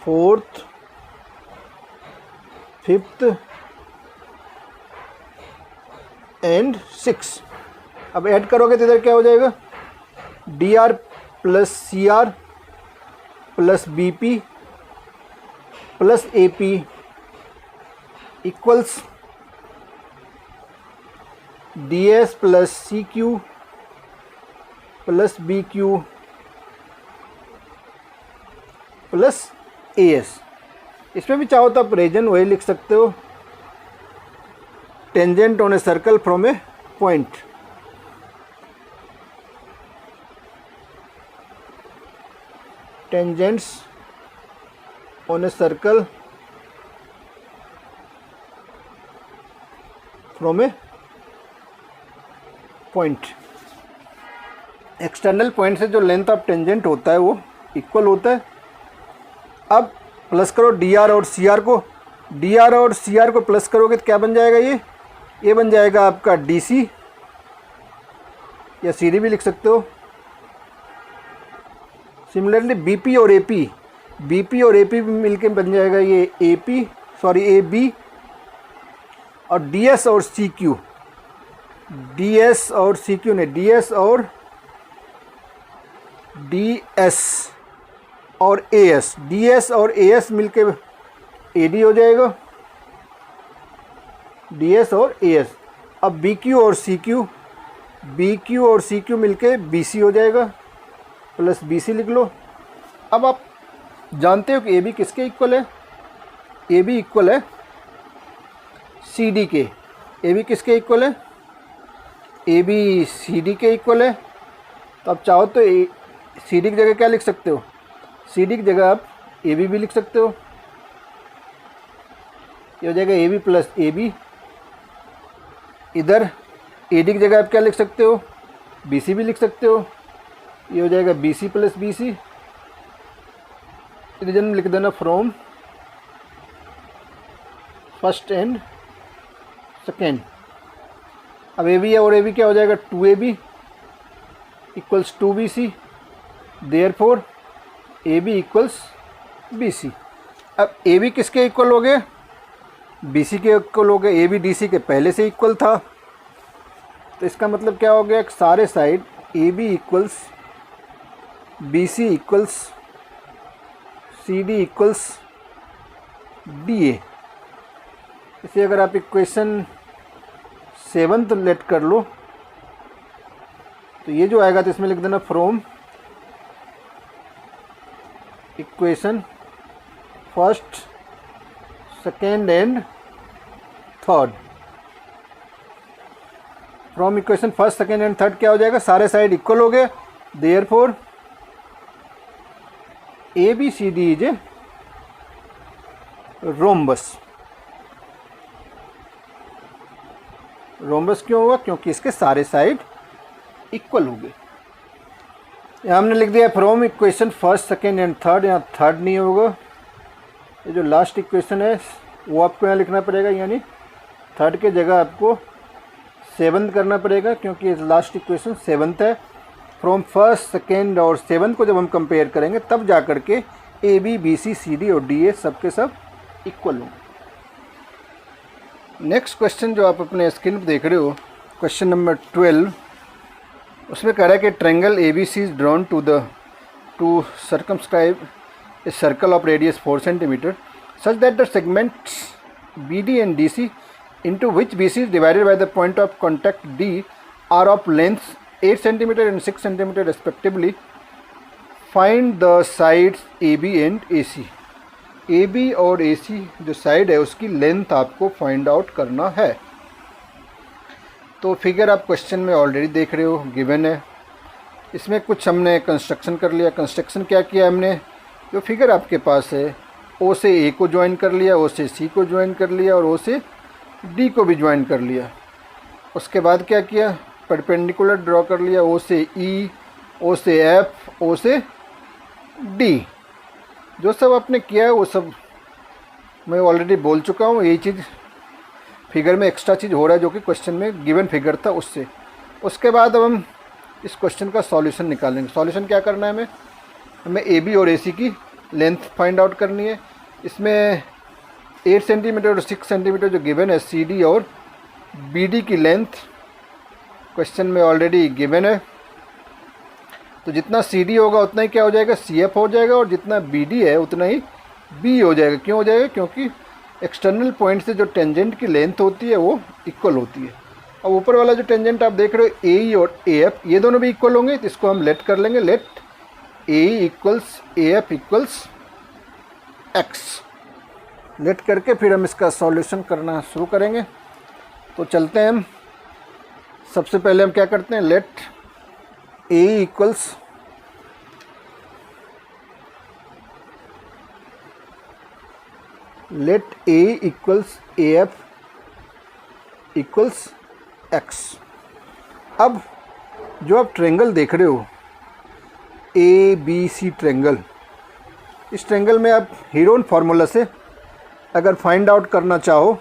fourth, fifth and six. अब ऐड करोगे तो इधर क्या हो जाएगा, D R plus C R plus B P plus A P equals D S plus C Q plus B Q plus A S. इसमें भी चाहो तो आप रीजन वही लिख सकते हो, tangent on a circle from a point. Tangents on a circle from a point. External point से जो लेंथ ऑफ टेंजेंट होता है वो इक्वल होता है। अब प्लस करो डी आर और सी आर को, डी आर और सी आर को प्लस करोगे तो क्या बन जाएगा, ये बन जाएगा आपका डी सी, या सी डी भी लिख सकते हो। सिमिलरली बी पी और ए पी, बी पी और ए पी भी मिलके बन जाएगा ये A P, sorry A B. और डी एस और सी क्यू, डी एस और सी क्यू ने, डी एस और डी एस और ए एस, डी एस और ए एस मिलके ए डी हो जाएगा, डी एस और ए एस। अब बी क्यू और सी क्यू, बी क्यू और सी क्यू मिलके बी सी हो जाएगा, प्लस बी सी लिख लो। अब आप जानते हो कि ए बी किसके इक्वल है, ए बी इक्वल है सी डी के। ए बी किसके इक्वल है, ए बी सी डी के इक्वल है। तो आप चाहो तो सी डी की जगह क्या लिख सकते हो, सी डी की जगह आप ए बी भी लिख सकते हो, ये हो जाएगा A B plus A B. इधर ए डी की जगह आप क्या लिख सकते हो, बी सी भी लिख सकते हो, ये हो जाएगा B C plus B C. Reason में लिख देना फ्रॉम फर्स्ट एंड सेकेंड। अब ए बी और ए बी क्या हो जाएगा, two A B equals two B C, therefore A B equals B C. अब ए बी किसके इक्वल हो गए, बी सी के इक्वल हो गए। ए बी डी सी के पहले से इक्वल था, तो इसका मतलब क्या हो गया, सारे side A B equals B C equals C D equals D A. इसे अगर आप इक्वेशन 7 लेट कर लो तो ये जो आएगा, तो इसमें लिख देना from equation first second and third. From equation first second and third क्या हो जाएगा, सारे साइड इक्वल हो गए, therefore A B C D is a rhombus. Rhombus क्यों हुआ, क्योंकि इसके सारे साइड इक्वल हो गए। यहाँ हमने लिख दिया from equation first second and third, यहाँ थर्ड नहीं होगा, ये जो लास्ट इक्वेशन है वो आपको यहाँ लिखना पड़ेगा, यानी थर्ड के जगह आपको 7th करना पड़ेगा, क्योंकि लास्ट इक्वेशन 7th है। फ्रॉम फर्स्ट सेकेंड और 7th को जब हम कंपेयर करेंगे तब जा कर के A B B C C D और डी ए सब के सब इक्वल होंगे। नेक्स्ट क्वेश्चन जो आप अपने स्क्रीन पर देख रहे हो, क्वेश्चन नंबर 12, उसमें कह रहा है कि triangle A B C is drawn to circumscribe a circle of radius 4 cm such that the segments B D and D C into which BC is divided by the point of contact D are of lengths 8 cm and 6 cm respectively. Find the sides AB and AC. AB और AC जो साइड है उसकी लेंथ आपको फाइंड आउट करना है। तो फिगर आप क्वेश्चन में ऑलरेडी देख रहे हो, गिवन है। इसमें कुछ हमने कंस्ट्रक्शन कर लिया। कंस्ट्रक्शन क्या किया हमने, जो फिगर आपके पास है O से A को ज्वाइन कर लिया, O से C को ज्वाइन कर लिया और O से D को भी ज्वाइन कर लिया। उसके बाद क्या किया, परपेंडिकुलर ड्रॉ कर लिया, O से E, O से F, O से D। जो सब आपने किया है वो सब मैं ऑलरेडी बोल चुका हूँ। यही चीज़ फिगर में एक्स्ट्रा चीज़ हो रहा है जो कि क्वेश्चन में गिवन फिगर था उससे। उसके बाद अब हम इस क्वेश्चन का सॉल्यूशन निकालेंगे। सॉल्यूशन क्या करना है, हमें ए बी और ए सी की लेंथ फाइंड आउट करनी है। इसमें 8 सेंटीमीटर और 6 सेंटीमीटर जो गिवन है सी डी और बी डी की लेंथ क्वेश्चन में ऑलरेडी गिवन है। तो जितना सी डी होगा उतना ही क्या हो जाएगा, सी एफ हो जाएगा, और जितना बी डी है उतना ही बी हो जाएगा। क्यों हो जाएगा, क्योंकि एक्सटर्नल पॉइंट से जो टेंजेंट की लेंथ होती है वो इक्वल होती है। अब ऊपर वाला जो टेंजेंट आप देख रहे हो ए ई और ए एफ, ये दोनों भी इक्वल होंगे, तो इसको हम लेट कर लेंगे, let A equals A F equals X. Let करके फिर हम इसका सॉल्यूशन करना शुरू करेंगे। तो चलते हैं हम, सबसे पहले हम क्या करते हैं, let A equals let A equals A F equals X. अब जो आप ट्रेंगल देख रहे हो ए बी सी ट्रेंगल, इस ट्रेंगल में आप हीरोन फार्मूला से अगर फाइंड आउट करना चाहो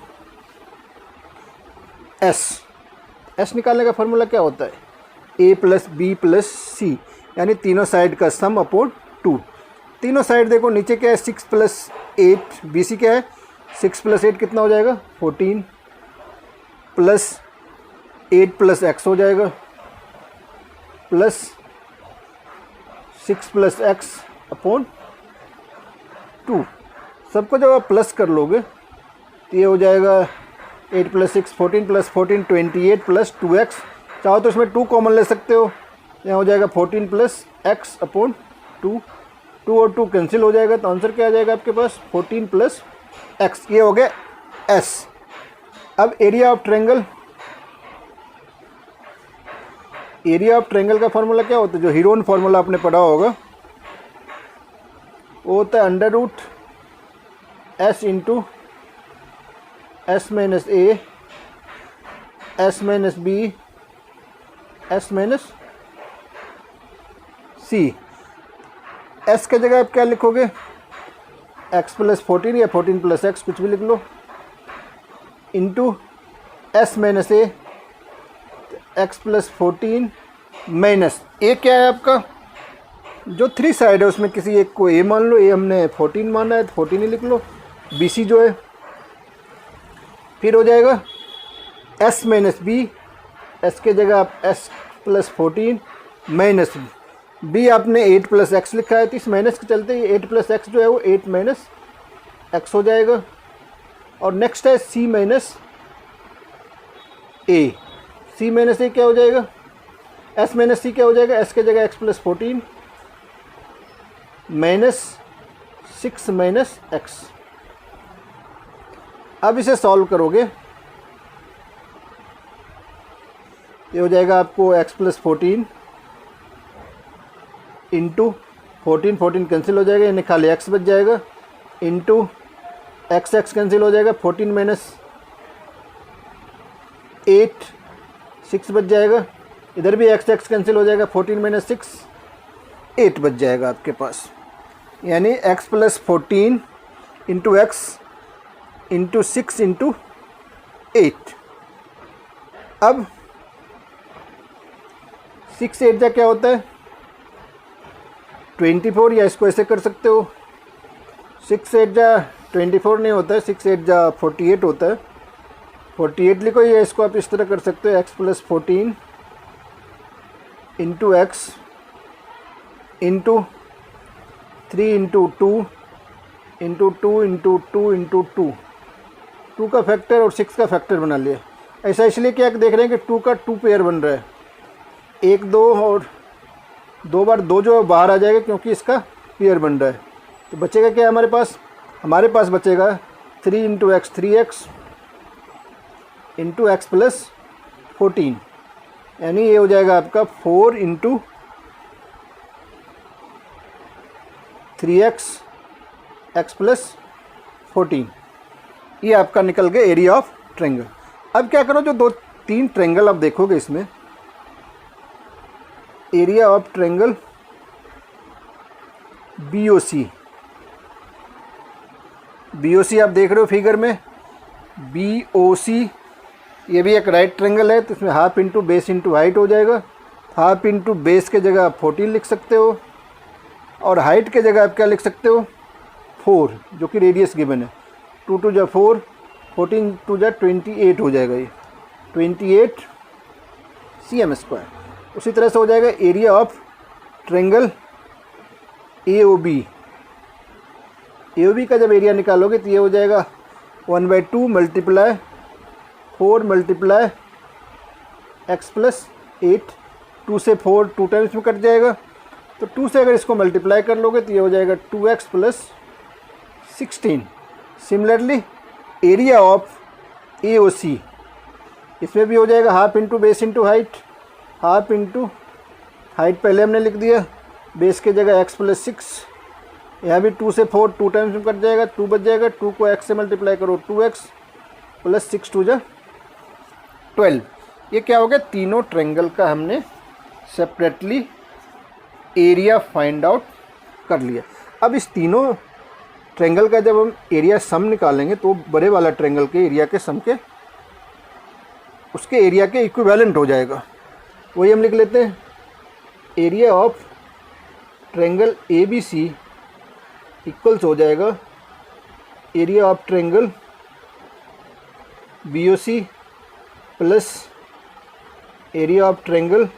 एस निकालने का फार्मूला क्या होता है, ए प्लस बी प्लस सी, यानी तीनों साइड का सम अपॉन 2। तीनों साइड देखो, नीचे क्या है 6 प्लस 8, बी सी क्या है 6 प्लस 8 कितना हो जाएगा 14, प्लस 8 प्लस एक्स हो जाएगा, प्लस 6 प्लस एक्स अपॉन 2। सबको जब आप प्लस कर लोगे तो ये हो जाएगा 8 प्लस 6 14 प्लस 14 28 प्लस 2x। चाहो तो इसमें 2 कॉमन ले सकते हो, यहाँ हो जाएगा 14 प्लस एक्स अपॉन 2। 2 और 2 कैंसिल हो जाएगा, तो आंसर क्या आ जाएगा आपके पास 14 प्लस एक्स। ये हो गया एस। अब area of triangle, area of triangle का फार्मूला क्या होता है, जो हीरोन फार्मूला आपने पढ़ा होगा, वो होता है under root S into S minus A S minus B S minus C. S के जगह आप क्या लिखोगे, एक्स प्लस 14 या 14 प्लस एक्स, कुछ भी लिख लो, इंटू एस माइनस ए, एक्स प्लस 14 माइनस ए क्या है आपका, जो 3 साइड है उसमें किसी एक को ए मान लो, ए हमने 14 माना है तो 14 ही लिख लो, बी सी जो है, फिर हो जाएगा एस माइनस बी, एस के जगह आप एस प्लस 14 माइनस बी, आपने 8 प्लस एक्स लिखा है तो इस माइनस के चलते ही 8 प्लस एक्स जो है वो 8 माइनस एक्स हो जाएगा। और नेक्स्ट है सी माइनस ए, सी माइनस ए क्या हो जाएगा, एस माइनस सी क्या हो जाएगा, एस के जगह x plus 14 minus 6 minus x. अब इसे सॉल्व करोगे ये हो जाएगा आपको एक्स प्लस 14 इंटू 14 कैंसिल हो जाएगा, यानी खाली एक्स बच जाएगा, इंटू एक्स कैंसिल हो जाएगा, 14 माइनस 8 6 बच जाएगा, इधर भी एक्स कैंसिल हो जाएगा, 14 माइनस 6 8 बच जाएगा आपके पास, यानी x plus 14 into x into 6 into 8। अब 6 8 जा क्या होता है 24, या इसको ऐसे कर सकते हो 6 8 जा 24 नहीं होता है, 6 8 जा 48 होता है, 48 लिखो, या इसको आप इस तरह कर सकते हो x plus 14 into x into 3 into 2 into 2 into 2 into 2, 2 का फैक्टर और 6 का फैक्टर बना लिया। ऐसा इसलिए क्या देख रहे हैं कि 2 का 2 पेयर बन रहा है, 1 2 और 2 बार 2 जो बाहर आ जाएगा क्योंकि इसका पेयर बन रहा है। तो बचेगा क्या हमारे पास बचेगा 3 into x 3x into x plus 14, यानी ये हो जाएगा आपका 4 इंटू 3x एक्स प्लस 14। ये आपका निकल गया एरिया ऑफ ट्रेंगल। अब क्या करो, जो 2-3 ट्रेंगल आप देखोगे इसमें, area of triangle BOC, BOC आप देख रहे हो फिगर में, BOC ये भी एक राइट ट्रेंगल है, तो इसमें half into base into height हो जाएगा। हाफ इंटू बेस के जगह आप 14 लिख सकते हो, और हाइट के जगह आप क्या लिख सकते हो 4, जो कि रेडियस गिवन है, 2 2 जा 4, 14 2 जा 28 हो जाएगा, ये 28 cm²। उसी तरह से हो जाएगा area of triangle AOB। AOB का जब एरिया निकालोगे तो ये हो जाएगा 1/2 मल्टीप्लाई 4 मल्टीप्लाई एक्स प्लस 8, 2 से 4 2 टाइम्स में कट जाएगा, तो 2 से अगर इसको मल्टीप्लाई कर लोगे तो ये हो जाएगा 2x plus 16। Similarly area of AOC, इसमें भी हो जाएगा half into base into height, half into height पहले हमने लिख दिया, बेस के जगह x प्लस 6, यहाँ भी 2 से 4 2 टाइम्स में कट जाएगा, 2 बच जाएगा, 2 को x से मल्टीप्लाई करो 2x प्लस 6 2 जा 12। ये क्या हो गया, तीनों ट्रायंगल का हमने सेपरेटली एरिया फाइंड आउट कर लिया। अब इस तीनों ट्रायंगल का जब हम एरिया सम निकालेंगे तो बड़े वाला ट्रायंगल के एरिया के सम के उसके एरिया के इक्विवेलेंट हो जाएगा। वही हम लिख लेते हैं, area of triangle ABC equals हो जाएगा area of triangle BOC plus area of triangle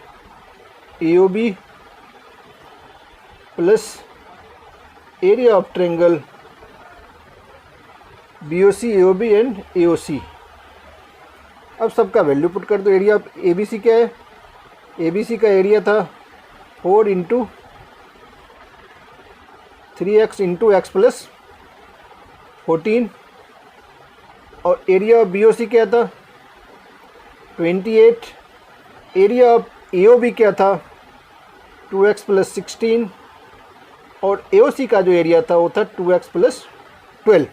AOB plus area of triangle BOC AOB and AOC। अब सबका वैल्यू पुट कर दो। एरिया ऑफ ABC क्या है, ABC का एरिया था 4 into 3x into x plus 14, और एरिया ऑफ BOC क्या था 28, एरिया ऑफ AOB क्या था 2x प्लस 16, और AOC का जो एरिया था वो था 2x प्लस 12।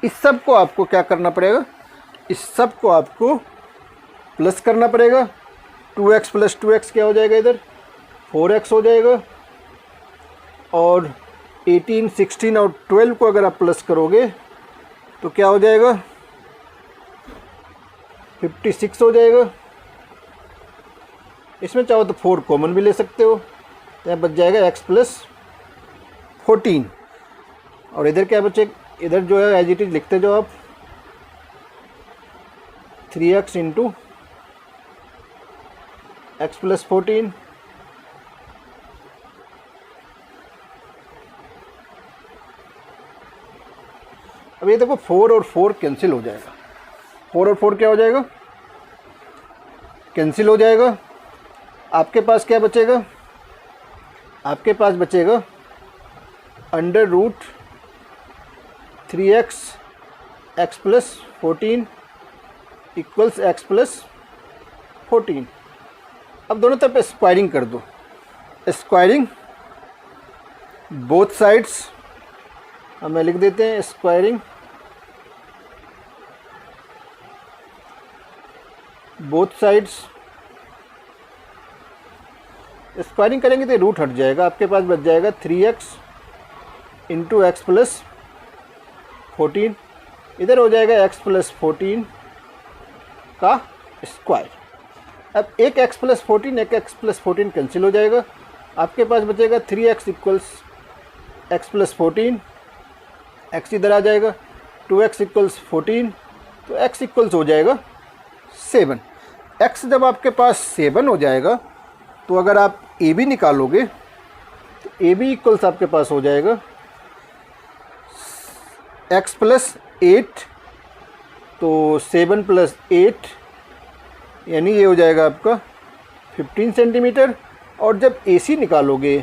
इस सब को आपको क्या करना पड़ेगा, इस सब को आपको प्लस करना पड़ेगा। 2x प्लस 2x क्या हो जाएगा, इधर 4x हो जाएगा, और 18 16 और 12 को अगर आप प्लस करोगे तो क्या हो जाएगा 56 हो जाएगा। इसमें चाहो तो 4 कॉमन भी ले सकते हो, तो यहाँ बच जाएगा x प्लस 14, और इधर क्या बचे, इधर जो है एज इट इज लिखते जाओ आप 3x इंटू एक्स प्लस 14 अब ये देखो 4 और 4 कैंसिल हो जाएगा, 4 और 4 क्या हो जाएगा, कैंसिल हो जाएगा। आपके पास क्या बचेगा, आपके पास बचेगा under root 3x X plus 14 equals X plus 14। अब दोनों तरफ स्क्वायरिंग कर दो, स्क्वायरिंग बोथ साइड्स, हमें लिख देते हैं स्क्वायरिंग बोथ साइड्स। स्क्वायरिंग करेंगे तो रूट हट जाएगा, आपके पास बच जाएगा 3x इंटू एक्स प्लस 14, इधर हो जाएगा x प्लस 14 का स्क्वायर। अब एक x प्लस 14 एक x प्लस 14 कैंसिल हो जाएगा, आपके पास बचेगा 3x equals X plus 14, x इधर आ जाएगा, 2x इक्वल्स 14, तो x इक्वल्स हो जाएगा 7। x जब आपके पास 7 हो जाएगा तो अगर आप ए बी निकालोगे तो ए बी इक्वल्स आपके पास हो जाएगा x प्लस 8, तो 7 प्लस 8 यानी ये हो जाएगा आपका 15 सेंटीमीटर। और जब AC निकालोगे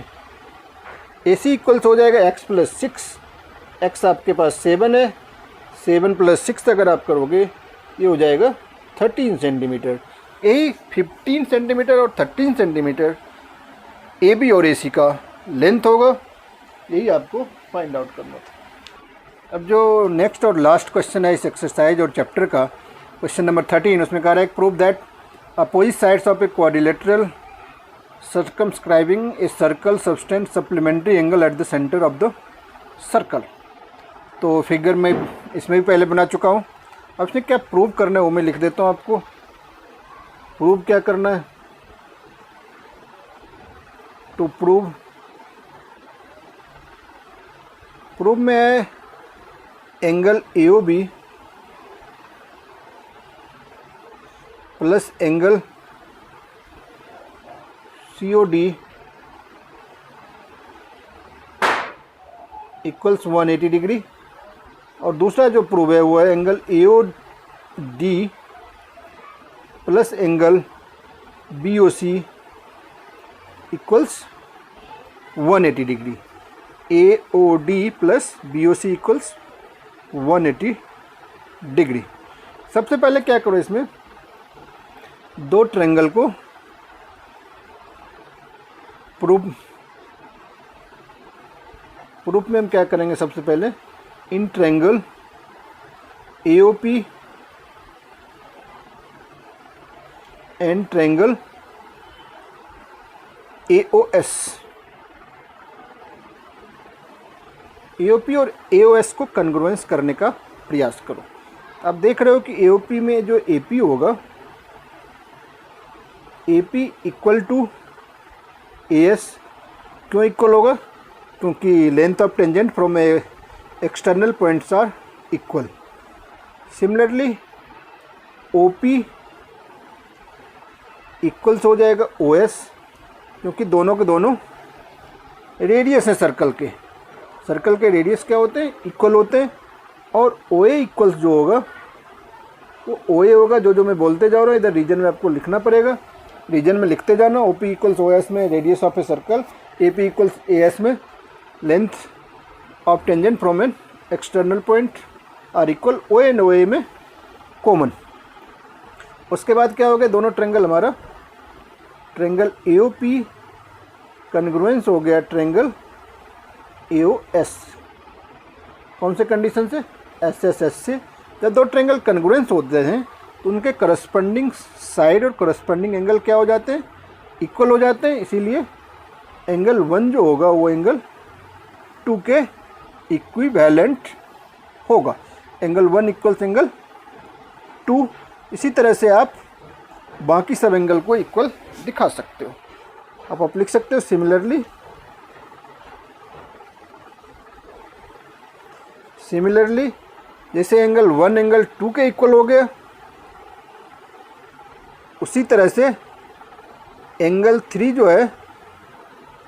AC इक्वल्स हो जाएगा x प्लस 6, x आपके पास 7 है, 7 प्लस 6 अगर आप करोगे ये हो जाएगा 13 सेंटीमीटर। यही 15 सेंटीमीटर और 13 सेंटीमीटर AB और AC का लेंथ होगा, यही आपको फाइंड आउट करना था। अब जो नेक्स्ट और लास्ट क्वेश्चन है इस एक्सरसाइज और चैप्टर का, क्वेश्चन नंबर 13, उसमें कह रहा है prove that opposite sides of a quadrilateral circumscribing a circle substance supplementary angle eight the centre of the circle. तो फिगर में इसमें भी पहले बना चुका हूँ, अब इसमें क्या प्रूव करना है वो मैं लिख देता हूँ आपको। प्रूव क्या करना है, टू प्रूव में है angle AOB plus angle COD equals 180 degree, और दूसरा जो प्रूव है वो है एंगल AOD प्लस angle BOC equals 180 degree. AOD plus BOC equals 180 degree. सबसे पहले क्या करो, इसमें दो ट्रायंगल को प्रूफ में हम क्या करेंगे, सबसे पहले in triangle AOP and triangle AOS, AOP और AOS को कन्ग्रुएंस करने का प्रयास करो। आप देख रहे हो कि AOP में जो AP होगा, AP इक्वल टू AS। क्यों इक्वल होगा? क्योंकि length of tangent from external points are equal. Similarly OP equals हो जाएगा OS, क्योंकि दोनों के दोनों रेडियस हैं सर्कल के। सर्कल के रेडियस क्या होते हैं? इक्वल होते हैं। और OA इक्वल्स जो होगा वो OA होगा, जो मैं बोलते जा रहा हूँ इधर रीजन में आपको लिखना पड़ेगा, रीजन में लिखते जाना। OP इक्वल्स OS में radius of a circle, AP equals AS में length of tangent from an external point are equal. OA and OA में कॉमन। उसके बाद क्या हो गया, दोनों ट्रायंगल हमारा ट्रायंगल AOP कन्ग्रुएंस हो गया ट्रायंगल AOS। कौन से कंडीशन से? SSS से। जब दो ट्रायंगल कन्ग्रुएंस होते हैं तो उनके करस्पॉन्डिंग साइड और करस्पॉन्डिंग एंगल क्या हो जाते हैं? इक्वल हो जाते हैं। इसीलिए एंगल 1 जो होगा वो एंगल 2 के इक्विवेलेंट होगा। Angle 1 equals angle 2। इसी तरह से आप बाकी सब एंगल को इक्वल दिखा सकते हो। आप लिख सकते हो सिमिलरली जैसे एंगल 1 एंगल 2 के इक्वल हो गया, उसी तरह से एंगल 3 जो है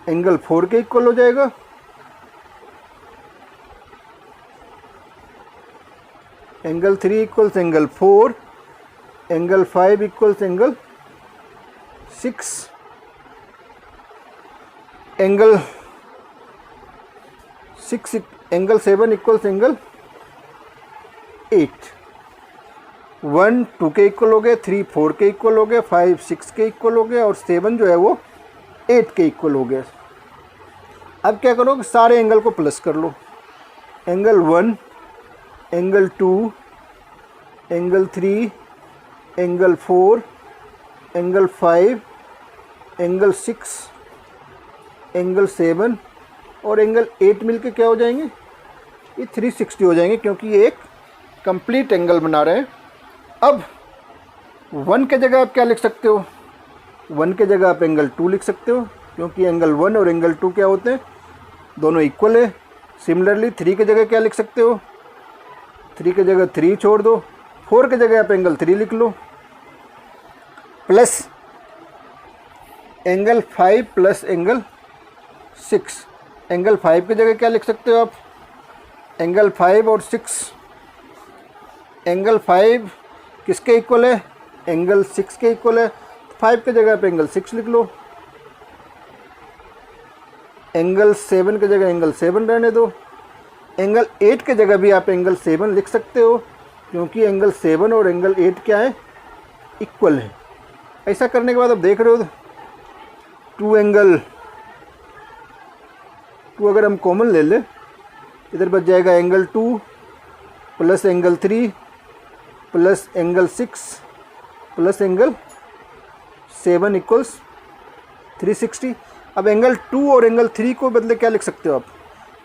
एंगल 4 के इक्वल हो जाएगा। Angle 3 equals angle 4, angle 5 equals angle 6, angle 7 equals angle 8। 1 2 के इक्वल हो गए, 3 4 के इक्वल हो गए, 5 6 के इक्वल हो गए और 7 जो है वो 8 के इक्वल हो गया। अब क्या करोगे, सारे एंगल को प्लस कर लो। Angle 1, angle 2, angle 3, angle 4, angle 5, angle 6, angle 7 और एंगल 8 मिलके क्या हो जाएंगे? ये 360 हो जाएंगे, क्योंकि ये एक कंप्लीट एंगल बना रहे हैं। अब 1 के जगह आप क्या लिख सकते हो? 1 के जगह आप एंगल 2 लिख सकते हो, क्योंकि एंगल 1 और एंगल 2 क्या होते हैं? दोनों इक्वल है। सिमिलरली 3 के जगह क्या लिख सकते हो? 3 के जगह 3 छोड़ दो, 4 के जगह आप एंगल 3 लिख लो, plus angle 5 plus angle 6। Angle 5 की जगह क्या लिख सकते हो आप? एंगल 5 और 6। एंगल 5 किसके इक्वल है? एंगल 6 के इक्वल है। 5 की जगह आप एंगल 6 लिख लो। एंगल 7 की जगह एंगल 7 रहने दो। एंगल 8 की जगह भी आप एंगल 7 लिख सकते हो, क्योंकि एंगल 7 और एंगल 8 क्या है? इक्वल है। ऐसा करने के बाद आप देख रहे हो 2 एंगल 2 अगर हम कॉमन ले ले, इधर बच जाएगा angle 2 plus angle 3 plus angle 6 plus angle 7 equals 360। अब एंगल 2 और एंगल 3 को बदले क्या लिख सकते हो आप?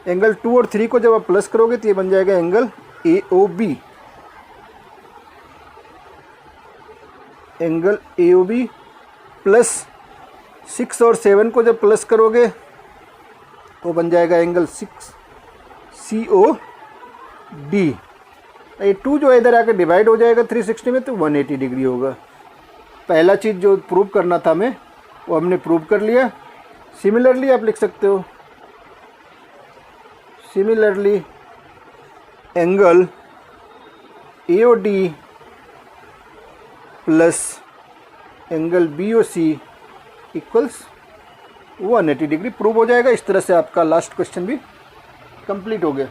एंगल 2 और 3 को जब आप प्लस करोगे तो ये बन जाएगा angle AOB। Angle AOB plus 6 और 7 को जब प्लस करोगे तो बन जाएगा एंगल 6 COD। ये 2 जो है इधर आकर डिवाइड हो जाएगा 360 में, तो 180 डिग्री होगा। पहला चीज़ जो प्रूव करना था हमें वो हमने प्रूव कर लिया। सिमिलरली आप लिख सकते हो, सिमिलरली एंगल AOD प्लस angle B O C equals 180 degree prove हो जाएगा। इस तरह से आपका लास्ट क्वेश्चन भी कंप्लीट हो गया।